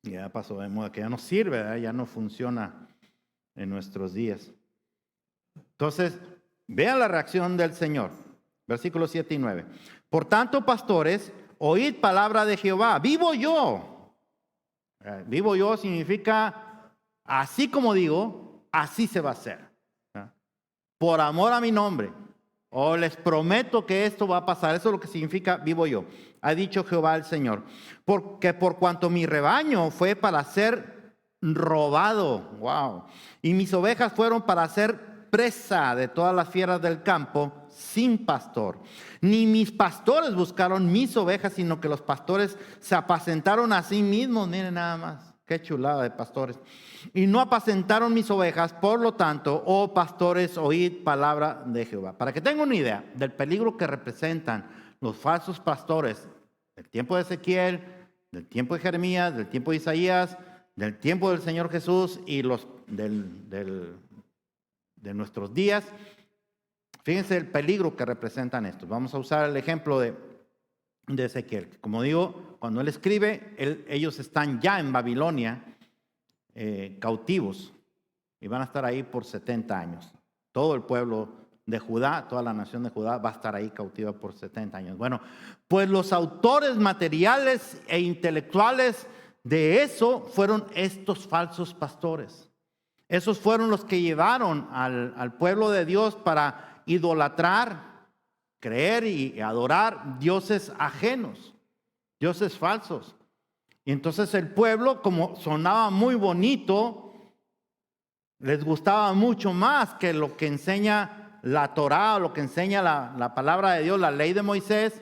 [SPEAKER 1] Ya pasó de moda, que ya no sirve, ¿verdad? Ya no funciona en nuestros días. Entonces, vean la reacción del Señor. Versículos 7 y 9. Por tanto, pastores, oíd palabra de Jehová. Vivo yo. Vivo yo significa, así como digo, así se va a hacer. Por amor a mi nombre. o les prometo que esto va a pasar. Eso es lo que significa vivo yo. Ha dicho Jehová el Señor. Porque por cuanto mi rebaño fue para ser robado, wow, y mis ovejas fueron para ser presa de todas las fieras del campo, sin pastor. Ni mis pastores buscaron mis ovejas, sino que los pastores se apacentaron a sí mismos. Miren nada más, qué chulada de pastores. Y no apacentaron mis ovejas, por lo tanto, oh pastores, oíd palabra de Jehová. Para que tengan una idea del peligro que representan los falsos pastores del tiempo de Ezequiel, del tiempo de Jeremías, del tiempo de Isaías, del tiempo del Señor Jesús y los de nuestros días. Fíjense el peligro que representan estos. Vamos a usar el ejemplo de Ezequiel. Como digo, cuando él escribe, ellos están ya en Babilonia, cautivos, y van a estar ahí por 70 años. Todo el pueblo de Judá, toda la nación de Judá va a estar ahí cautiva por 70 años. Bueno, pues los autores materiales e intelectuales de eso fueron estos falsos pastores. Esos fueron los que llevaron al pueblo de Dios para idolatrar, creer y adorar dioses ajenos, dioses falsos. Y entonces el pueblo, como sonaba muy bonito, les gustaba mucho más que lo que enseña la Torá, o lo que enseña la palabra de Dios, la ley de Moisés.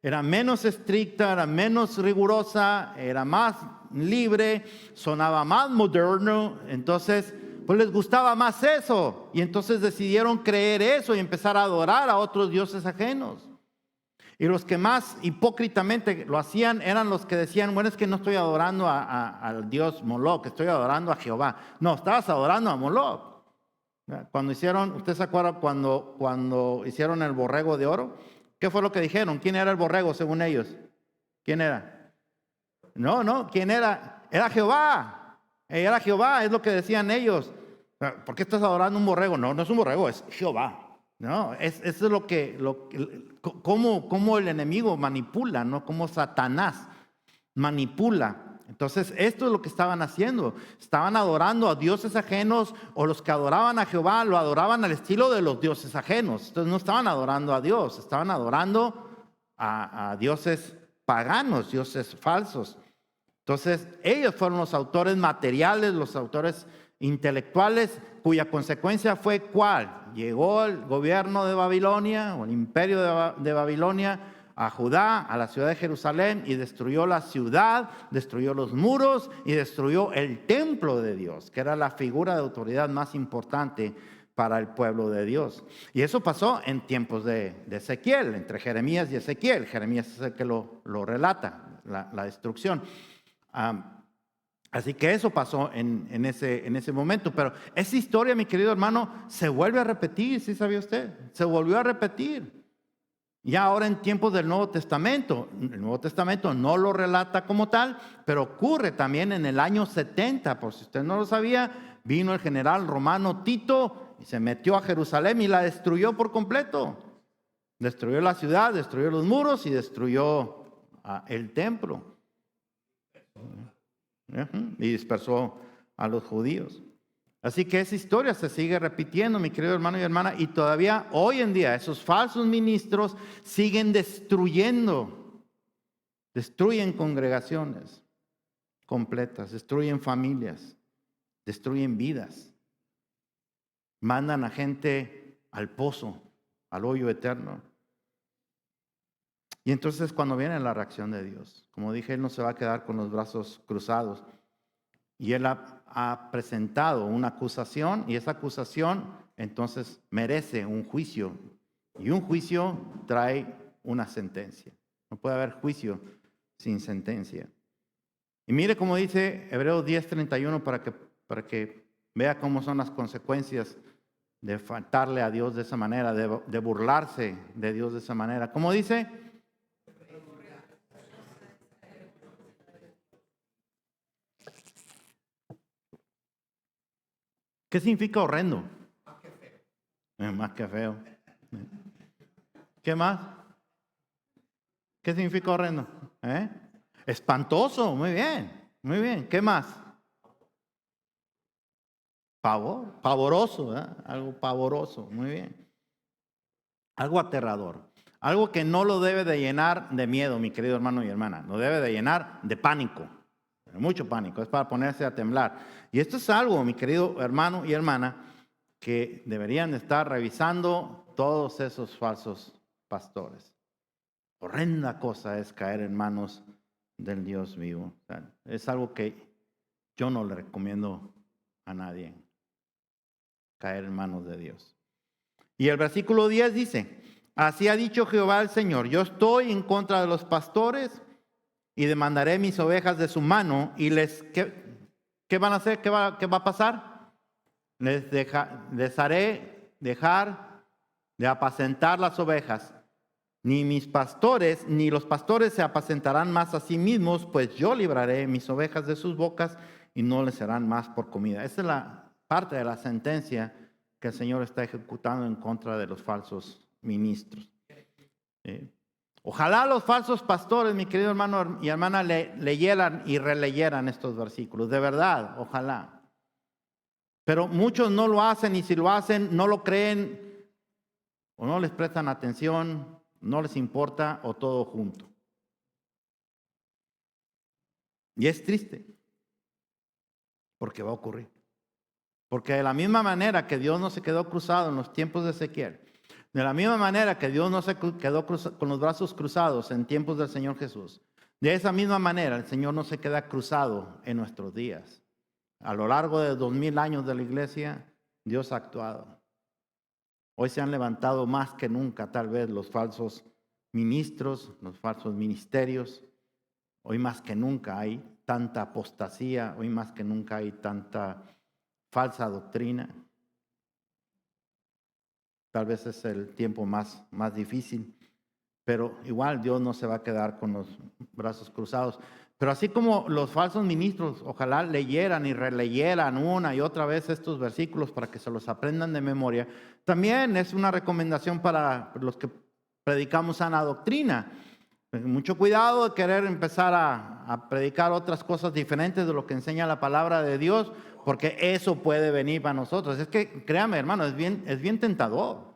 [SPEAKER 1] Era menos estricta, era menos rigurosa, era más libre, sonaba más moderno. Entonces, pues les gustaba más eso. Y entonces decidieron creer eso y empezar a adorar a otros dioses ajenos. Y los que más hipócritamente lo hacían eran los que decían, bueno, es que no estoy adorando al dios Moloch, estoy adorando a Jehová. No, estabas adorando a Moloch. Cuando hicieron, ¿usted se acuerda cuando hicieron el borrego de oro? ¿Qué fue lo que dijeron? ¿Quién era el borrego según ellos? ¿Quién era? No, ¿quién era? Era Jehová. Era Jehová, es lo que decían ellos. ¿Por qué estás adorando un borrego? No, no es un borrego, es Jehová. No, eso es cómo el enemigo manipula, ¿no? Cómo Satanás manipula. Entonces, esto es lo que estaban haciendo. Estaban adorando a dioses ajenos, o los que adoraban a Jehová lo adoraban al estilo de los dioses ajenos. Entonces, no estaban adorando a Dios, estaban adorando a dioses paganos, dioses falsos. Entonces, ellos fueron los autores materiales, los autores intelectuales, cuya consecuencia fue ¿cuál? Llegó el gobierno de Babilonia, o el imperio de Babilonia, a Judá, a la ciudad de Jerusalén, y destruyó la ciudad, destruyó los muros y destruyó el templo de Dios, que era la figura de autoridad más importante para el pueblo de Dios. Y eso pasó en tiempos de Ezequiel, entre Jeremías y Ezequiel. Jeremías es el que lo relata, la destrucción. Así que eso pasó en ese momento. Pero esa historia, mi querido hermano, se vuelve a repetir, ¿sí sabía usted? Se volvió a repetir. Ya ahora en tiempos del Nuevo Testamento. El Nuevo Testamento no lo relata como tal, pero ocurre también en el año 70. Por si usted no lo sabía, vino el general romano Tito y se metió a Jerusalén y la destruyó por completo. Destruyó la ciudad, destruyó los muros y destruyó el templo. Y dispersó a los judíos. Así que esa historia se sigue repitiendo, mi querido hermano y hermana, y todavía hoy en día esos falsos ministros siguen destruyendo, destruyen congregaciones completas, destruyen familias, destruyen vidas, mandan a gente al pozo, al hoyo eterno. Y entonces cuando viene la reacción de Dios, como dije, Él no se va a quedar con los brazos cruzados. Y Él ha presentado una acusación, y esa acusación entonces merece un juicio. Y un juicio trae una sentencia. No puede haber juicio sin sentencia. Y mire cómo dice Hebreos 10:31 para que vea cómo son las consecuencias de faltarle a Dios de esa manera, de burlarse de Dios de esa manera. ¿Cómo dice? ¿Qué significa horrendo? Más que feo. ¿Qué más? ¿Qué significa horrendo? Espantoso, muy bien, muy bien. ¿Qué más? Pavor, pavoroso, algo pavoroso, muy bien. algo aterrador, algo que no lo debe de llenar de miedo, mi querido hermano y hermana, lo debe de llenar de pánico, mucho pánico, es para ponerse a temblar. Y esto es algo, mi querido hermano y hermana, que deberían estar revisando todos esos falsos pastores. Horrenda cosa es caer en manos del Dios vivo. O sea, es algo que yo no le recomiendo a nadie, caer en manos de Dios. Y el versículo 10 dice, así ha dicho Jehová el Señor, yo estoy en contra de los pastores y demandaré mis ovejas de su mano y ¿qué van a hacer? ¿Qué va a pasar? Les haré dejar de apacentar las ovejas. Ni mis pastores, ni los pastores se apacentarán más a sí mismos, pues yo libraré mis ovejas de sus bocas y no les serán más por comida. Esa es la parte de la sentencia que el Señor está ejecutando en contra de los falsos ministros. Ojalá los falsos pastores, mi querido hermano y hermana, leyeran y releyeran estos versículos. De verdad, ojalá. Pero muchos no lo hacen y si lo hacen no lo creen o no les prestan atención, no les importa o todo junto. Y es triste porque va a ocurrir. Porque de la misma manera que Dios no se quedó cruzado en los tiempos de Ezequiel, de la misma manera que Dios no se quedó con los brazos cruzados en tiempos del Señor Jesús, de esa misma manera el Señor no se queda cruzado en nuestros días. A lo largo de 2000 años de la iglesia, Dios ha actuado. Hoy se han levantado más que nunca tal vez los falsos ministros, los falsos ministerios. Hoy más que nunca hay tanta apostasía, hoy más que nunca hay tanta falsa doctrina. Tal vez es el tiempo más difícil, pero igual Dios no se va a quedar con los brazos cruzados. Pero así como los falsos ministros, ojalá leyeran y releyeran una y otra vez estos versículos para que se los aprendan de memoria, también es una recomendación para los que predicamos sana doctrina. Mucho cuidado de querer empezar a predicar otras cosas diferentes de lo que enseña la palabra de Dios, porque eso puede venir para nosotros. Es que, créame, hermano, es bien tentador.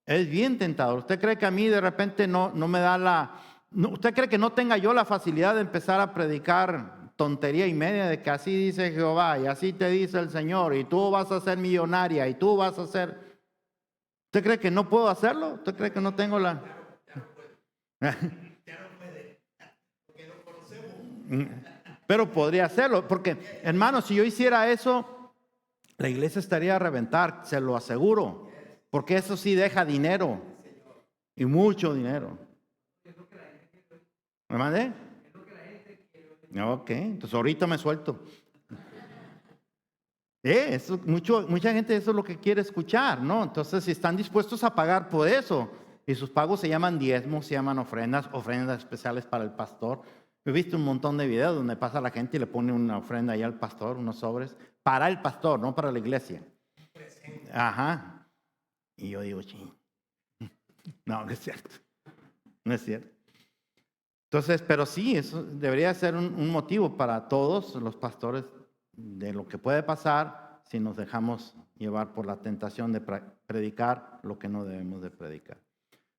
[SPEAKER 1] Es bien tentador. ¿Usted cree que a mí de repente no me da usted cree que no tenga yo la facilidad de empezar a predicar tontería y media de que así dice Jehová y así te dice el Señor y tú vas a ser millonaria y tú vas a ser... ¿Usted cree que no puedo hacerlo? ¿Usted cree que no tengo la...? Pero podría hacerlo, porque hermano, si yo hiciera eso, la iglesia estaría a reventar, se lo aseguro, porque eso sí deja dinero y mucho dinero. ¿Me mandé? Ok, entonces ahorita me suelto. Mucha gente eso es lo que quiere escuchar, ¿no? Entonces, si están dispuestos a pagar por eso, y sus pagos se llaman diezmos, se llaman ofrendas especiales para el pastor. He visto un montón de videos donde pasa la gente y le pone una ofrenda ahí al pastor, unos sobres, para el pastor, no para la iglesia. Ajá. Y yo digo, ching. No es cierto. No es cierto. Entonces, pero sí, eso debería ser un motivo para todos los pastores de lo que puede pasar si nos dejamos llevar por la tentación de predicar lo que no debemos de predicar.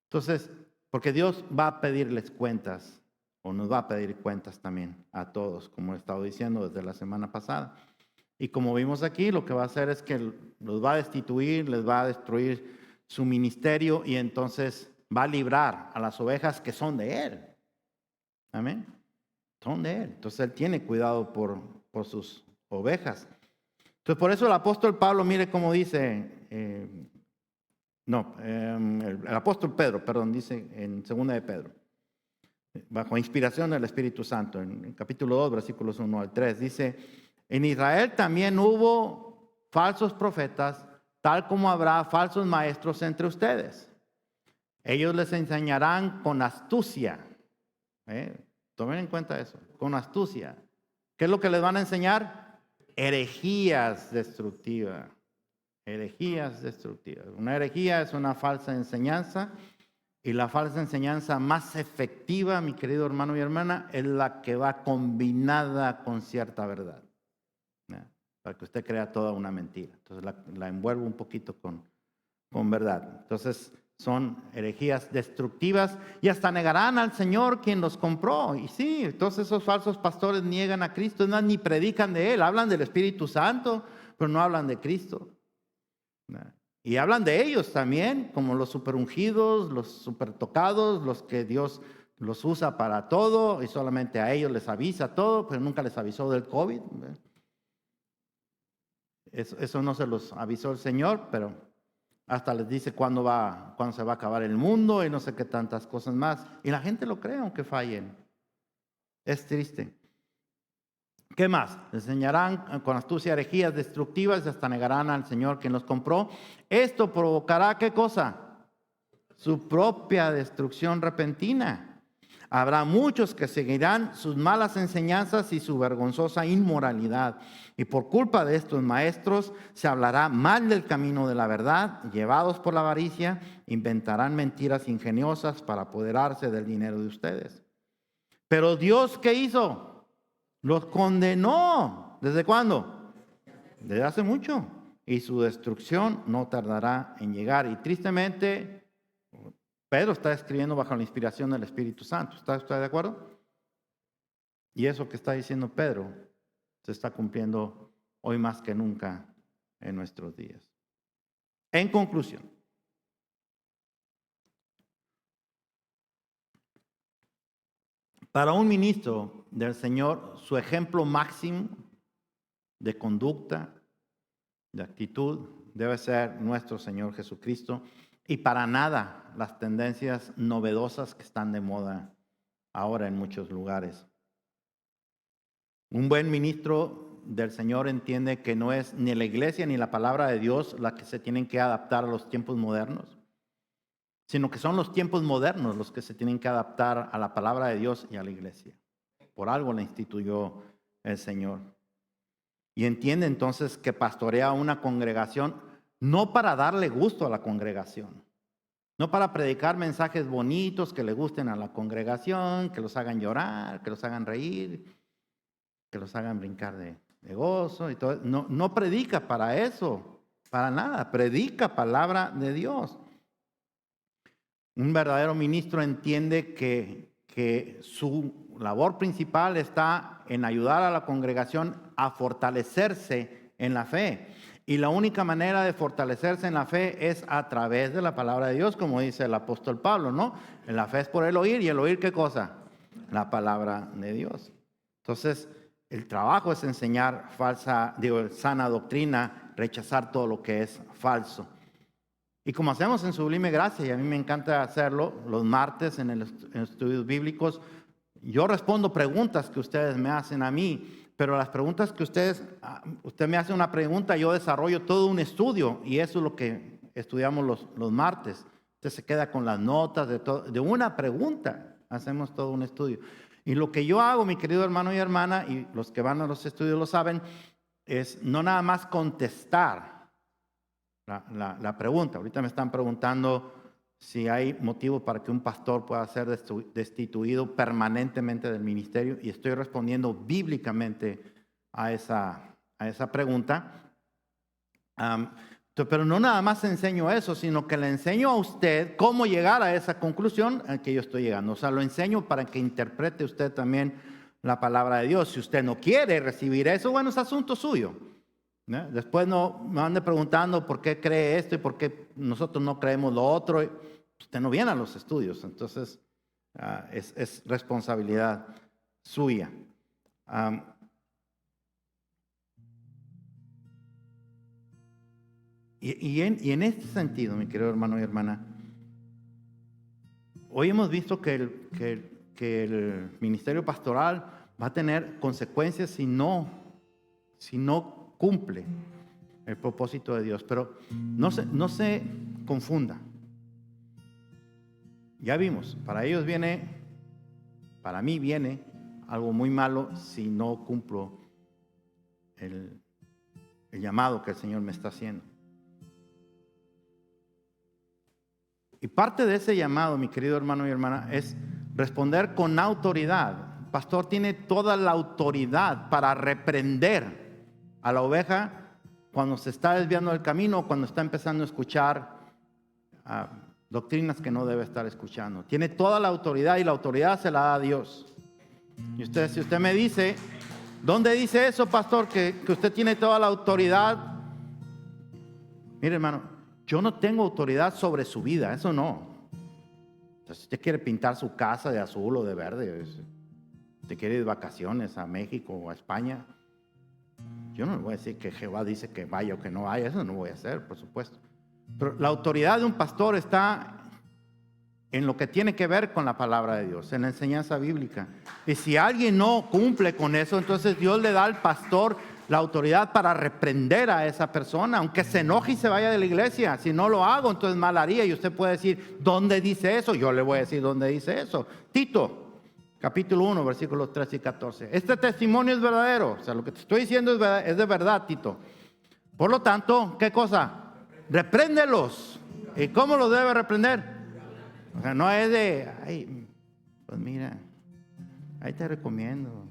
[SPEAKER 1] Entonces, porque Dios va a pedirles cuentas, o nos va a pedir cuentas también a todos, como he estado diciendo desde la semana pasada. Y como vimos aquí, lo que va a hacer es que los va a destituir, les va a destruir su ministerio y entonces va a librar a las ovejas que son de Él. Amén. Son de Él. Entonces Él tiene cuidado por sus ovejas. Entonces por eso el apóstol Pablo, mire cómo dice, el apóstol Pedro, perdón, dice en 2 de Pedro, bajo inspiración del Espíritu Santo, en el capítulo 2, versículos 1 al 3, dice, en Israel también hubo falsos profetas, tal como habrá falsos maestros entre ustedes. Ellos les enseñarán con astucia. Tomen en cuenta eso, con astucia. ¿Qué es lo que les van a enseñar? Herejías destructivas. Herejías destructivas. Una herejía es una falsa enseñanza y la falsa enseñanza más efectiva, mi querido hermano y hermana, es la que va combinada con cierta verdad. Para que usted crea toda una mentira. Entonces la envuelvo un poquito con verdad. Entonces, son herejías destructivas y hasta negarán al Señor quien los compró. Y sí, entonces esos falsos pastores niegan a Cristo, no, ni predican de Él, hablan del Espíritu Santo, pero no hablan de Cristo. Y hablan de ellos también, como los superungidos, los supertocados, los que Dios los usa para todo y solamente a ellos les avisa todo, pero nunca les avisó del COVID. Eso no se los avisó el Señor, pero hasta les dice cuándo se va a acabar el mundo y no sé qué tantas cosas más. Y la gente lo cree aunque fallen. Es triste. ¿Qué más? Enseñarán con astucia herejías destructivas y hasta negarán al Señor quien los compró. Esto provocará, ¿qué cosa? Su propia destrucción repentina. Habrá muchos que seguirán sus malas enseñanzas y su vergonzosa inmoralidad. Y por culpa de estos maestros se hablará mal del camino de la verdad. Llevados por la avaricia, inventarán mentiras ingeniosas para apoderarse del dinero de ustedes. Pero Dios, ¿qué hizo? Los condenó. ¿Desde cuándo? Desde hace mucho. Y su destrucción no tardará en llegar. Y tristemente, Pedro está escribiendo bajo la inspiración del Espíritu Santo. ¿Está usted de acuerdo? Y eso que está diciendo Pedro se está cumpliendo hoy más que nunca en nuestros días. En conclusión, para un ministro del Señor, su ejemplo máximo de conducta, de actitud, debe ser nuestro Señor Jesucristo. Y para nada las tendencias novedosas que están de moda ahora en muchos lugares. Un buen ministro del Señor entiende que no es ni la iglesia ni la palabra de Dios la que se tienen que adaptar a los tiempos modernos, sino que son los tiempos modernos los que se tienen que adaptar a la palabra de Dios y a la iglesia. Por algo la instituyó el Señor. Y entiende entonces que pastorea una congregación no para darle gusto a la congregación, no para predicar mensajes bonitos que le gusten a la congregación, que los hagan llorar, que los hagan reír, que los hagan brincar de gozo y todo. No predica para eso, para nada, predica palabra de Dios. Un verdadero ministro entiende que su labor principal está en ayudar a la congregación a fortalecerse en la fe. Y la única manera de fortalecerse en la fe es a través de la palabra de Dios, como dice el apóstol Pablo, ¿no? La fe es por el oír, y el oír, ¿qué cosa? La palabra de Dios. Entonces, el trabajo es enseñar sana doctrina, rechazar todo lo que es falso. Y como hacemos en Sublime Gracia, y a mí me encanta hacerlo los martes en estudios bíblicos, yo respondo preguntas que ustedes me hacen a mí. Pero las preguntas que usted me hace una pregunta, yo desarrollo todo un estudio y eso es lo que estudiamos los martes. Usted se queda con las notas de una pregunta, hacemos todo un estudio. Y lo que yo hago, mi querido hermano y hermana, y los que van a los estudios lo saben, es no nada más contestar la pregunta. Ahorita me están preguntando si hay motivo para que un pastor pueda ser destituido permanentemente del ministerio, y estoy respondiendo bíblicamente a esa pregunta. Pero no nada más enseño eso, sino que le enseño a usted cómo llegar a esa conclusión a que yo estoy llegando. O sea, lo enseño para que interprete usted también la palabra de Dios. Si usted no quiere recibir eso, bueno, es asunto suyo. Después no me ande preguntando por qué cree esto y por qué nosotros no creemos lo otro. Usted no viene a los estudios, entonces es responsabilidad suya. Y en este sentido, mi querido hermano y hermana, hoy hemos visto que el ministerio pastoral va a tener consecuencias si no cumple el propósito de Dios. Pero no se confunda. Ya vimos, para mí viene algo muy malo si no cumplo el llamado que el Señor me está haciendo. Y parte de ese llamado, mi querido hermano y hermana, es responder con autoridad. El pastor tiene toda la autoridad para reprender a la oveja cuando se está desviando del camino, cuando está empezando a escuchar doctrinas que no debe estar escuchando. Tiene toda la autoridad y la autoridad se la da a Dios. Y usted, si usted me dice, ¿dónde dice eso, pastor? Que usted tiene toda la autoridad. Mire, hermano, yo no tengo autoridad sobre su vida, eso no. Entonces, si usted quiere pintar su casa de azul o de verde, usted quiere ir de vacaciones a México o a España, yo no le voy a decir que Jehová dice que vaya o que no vaya, eso no voy a hacer, por supuesto. Pero la autoridad de un pastor está en lo que tiene que ver con la palabra de Dios, en la enseñanza bíblica. Y si alguien no cumple con eso, entonces Dios le da al pastor la autoridad para reprender a esa persona, aunque se enoje y se vaya de la iglesia. Si no lo hago, entonces mal haría. Y usted puede decir, ¿dónde dice eso? Yo le voy a decir dónde dice eso. Tito, capítulo 1, versículos 13 y 14. Este testimonio es verdadero. O sea, lo que te estoy diciendo es de verdad, Tito. Por lo tanto, ¿qué cosa? Repréndelos. ¿Y cómo los debe reprender? O sea, no es de, ay, pues mira, ahí te recomiendo.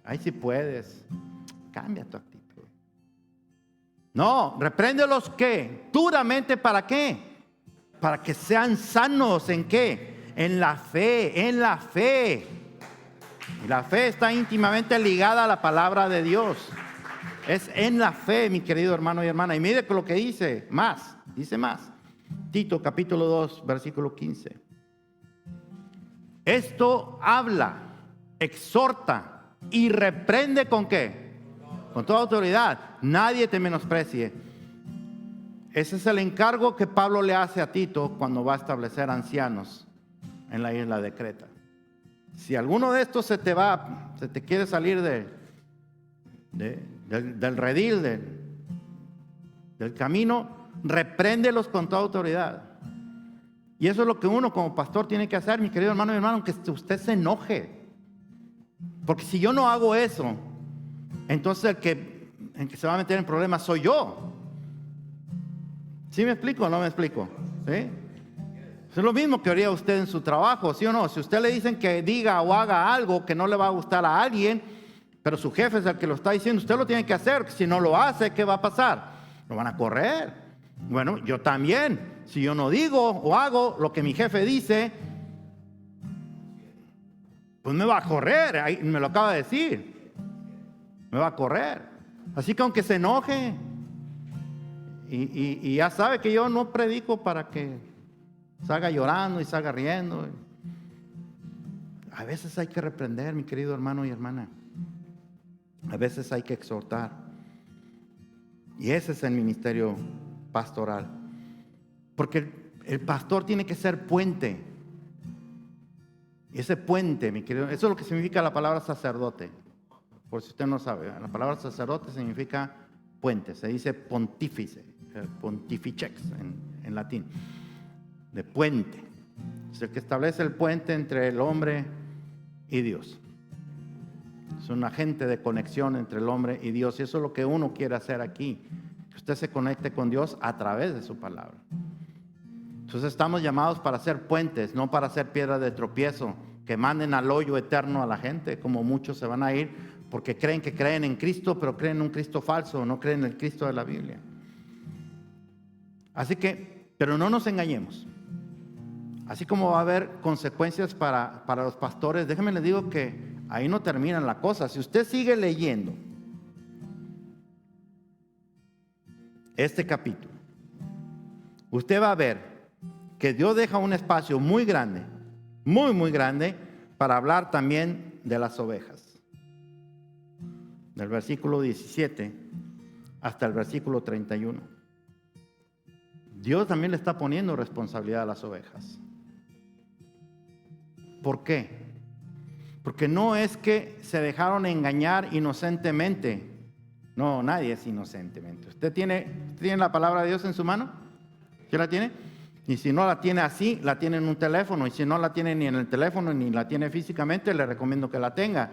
[SPEAKER 1] Ahí si puedes, cambia tu actitud. No, repréndelos ¿qué? Duramente, ¿para qué? Para que sean sanos, ¿en qué? En la fe, en la fe. Y la fe está íntimamente ligada a la palabra de Dios. Es en la fe, mi querido hermano y hermana. Y mire lo que dice más. Tito capítulo 2, versículo 15. Esto habla, exhorta y reprende ¿con qué? Con toda autoridad. Nadie te menosprecie. Ese es el encargo que Pablo le hace a Tito cuando va a establecer ancianos en la isla de Creta. Si alguno de estos se te quiere salir del redil, del camino, repréndelos con toda autoridad. Y eso es lo que uno como pastor tiene que hacer, mi querido hermano y hermano, aunque usted se enoje. Porque si yo no hago eso, entonces el que se va a meter en problemas soy yo. ¿Sí me explico o no me explico? ¿Sí? Es lo mismo que haría usted en su trabajo, ¿sí o no? Si usted le dicen que diga o haga algo que no le va a gustar a alguien, pero su jefe es el que lo está diciendo, usted lo tiene que hacer. Si no lo hace, ¿qué va a pasar? Lo van a correr. Bueno, yo también. Si yo no digo o hago lo que mi jefe dice, pues me va a correr. Ahí me lo acaba de decir. Me va a correr. Así que aunque se enoje, y ya sabe que yo no predico para que salga llorando y salga riendo. A veces hay que reprender, mi querido hermano y hermana. A veces hay que exhortar. Y ese es el ministerio pastoral. Porque el pastor tiene que ser puente. Y ese puente, mi querido, eso es lo que significa la palabra sacerdote. Por si usted no sabe, la palabra sacerdote significa puente. Se dice pontífice, pontificex en latín. De puente. Es el que establece el puente entre el hombre y Dios. Es un agente de conexión entre el hombre y Dios. Y eso es lo que uno quiere hacer aquí. Que usted se conecte con Dios a través de su palabra. Entonces estamos llamados para ser puentes, no para ser piedra de tropiezo, que manden al hoyo eterno a la gente, como muchos se van a ir, porque creen que creen en Cristo, pero creen en un Cristo falso, no creen en el Cristo de la Biblia. Así que, pero no nos engañemos. Así como va a haber consecuencias para los pastores, déjenme les digo que ahí no termina la cosa. Si usted sigue leyendo este capítulo, usted va a ver que Dios deja un espacio muy grande, muy grande, para hablar también de las ovejas. Del versículo 17 hasta el versículo 31. Dios también le está poniendo responsabilidad a las ovejas. ¿Por qué? Porque no es que se dejaron engañar inocentemente. No, nadie es inocentemente. ¿Usted tiene la palabra de Dios en su mano? ¿Usted la tiene? Y si no la tiene así, la tiene en un teléfono. Y si no la tiene ni en el teléfono ni la tiene físicamente, le recomiendo que la tenga.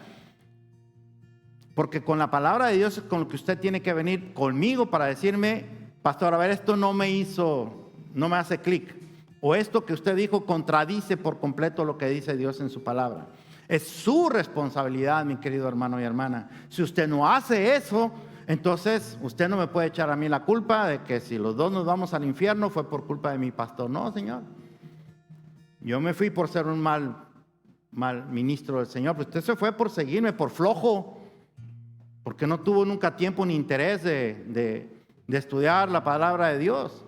[SPEAKER 1] Porque con la palabra de Dios es con lo que usted tiene que venir conmigo para decirme, pastor, a ver, esto no me hace clic. O esto que usted dijo contradice por completo lo que dice Dios en su palabra. Es su responsabilidad, mi querido hermano y hermana. Si usted no hace eso, Entonces, usted no me puede echar a mí la culpa de que si los dos nos vamos al infierno fue por culpa de mi pastor. No, Señor. Yo me fui por ser un mal ministro del Señor, pero usted se fue por seguirme, por flojo, porque no tuvo nunca tiempo ni interés de estudiar la palabra de Dios.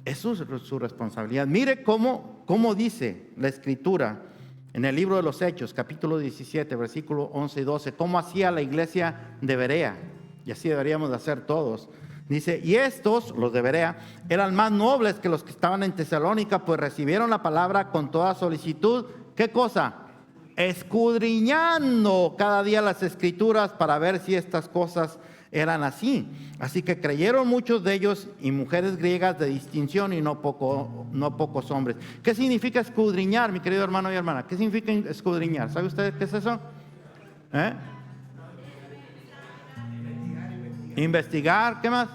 [SPEAKER 1] Es su responsabilidad. Mire cómo dice la Escritura en el libro de los Hechos, capítulo 17, versículo 11 y 12, cómo hacía la iglesia de Berea, y así deberíamos de hacer todos. Dice, y estos, los de Berea, eran más nobles que los que estaban en Tesalónica, pues recibieron la palabra con toda solicitud. ¿Qué cosa? Escudriñando cada día las Escrituras para ver si estas cosas eran así. Así que creyeron muchos de ellos, y mujeres griegas de distinción, y no pocos hombres. ¿Qué significa escudriñar, mi querido hermano y hermana? ¿Qué significa escudriñar? ¿Sabe usted qué es eso? Investigar, ¿qué más?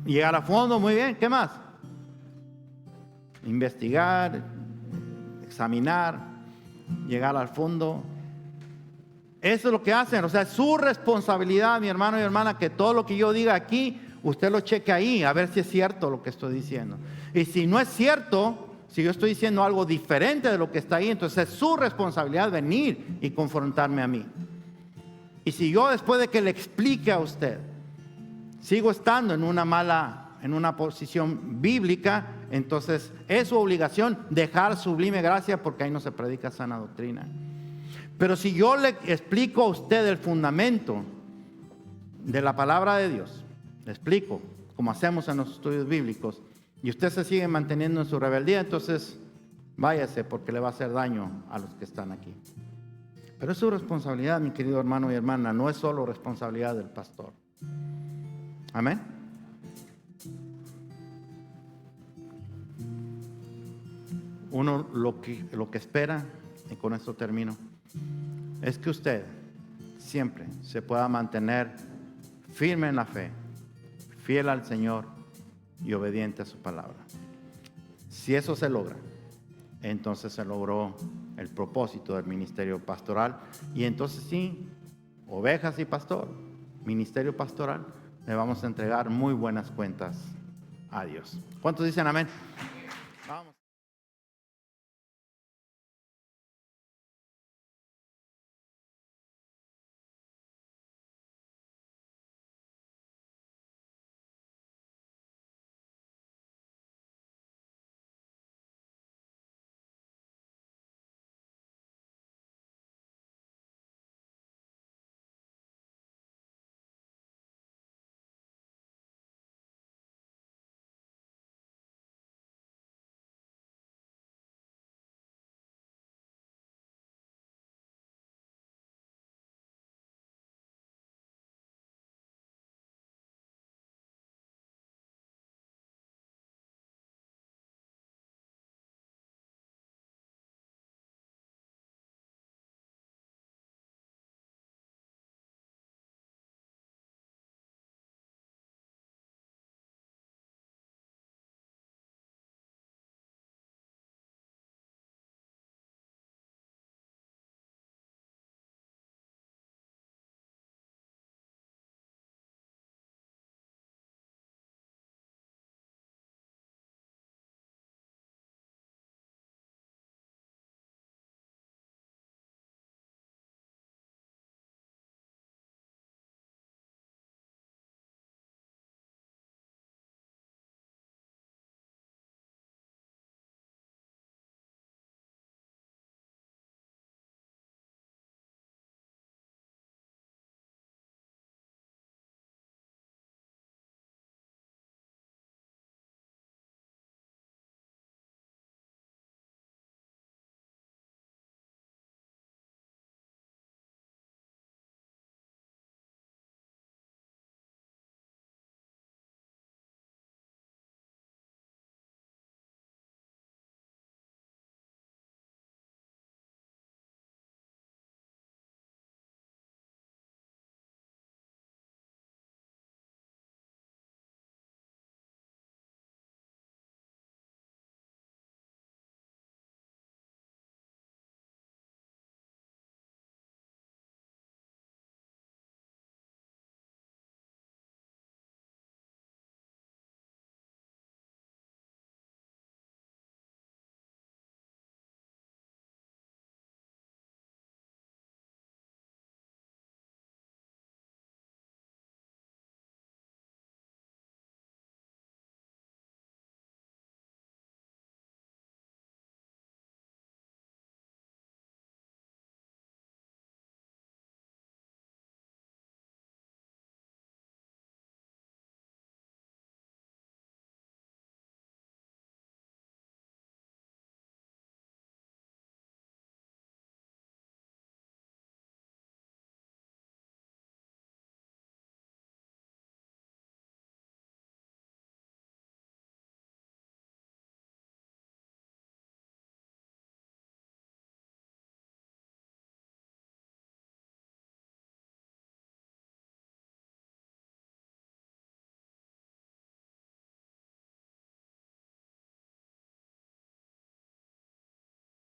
[SPEAKER 1] Llegar a fondo, muy bien, ¿qué más? Investigar, examinar, llegar al fondo. Eso es lo que hacen, o sea, es su responsabilidad, mi hermano y hermana, que todo lo que yo diga aquí, usted lo cheque ahí, a ver si es cierto lo que estoy diciendo. Y si no es cierto, si yo estoy diciendo algo diferente de lo que está ahí, entonces es su responsabilidad venir y confrontarme a mí. Y si yo, después de que le explique a usted, sigo estando en una posición bíblica, entonces es su obligación dejar Sublime Gracia, porque ahí no se predica sana doctrina. Pero si yo le explico a usted el fundamento de la palabra de Dios, le explico, como hacemos en los estudios bíblicos, y usted se sigue manteniendo en su rebeldía, entonces váyase, porque le va a hacer daño a los que están aquí. Pero es su responsabilidad, mi querido hermano y hermana, no es solo responsabilidad del pastor. Amén. Uno lo que espera, y con esto termino, es que usted siempre se pueda mantener firme en la fe, fiel al Señor y obediente a su palabra. Si eso se logra, entonces se logró el propósito del ministerio pastoral, y entonces sí, ovejas y pastor, ministerio pastoral, le vamos a entregar muy buenas cuentas a Dios. ¿Cuántos dicen amén?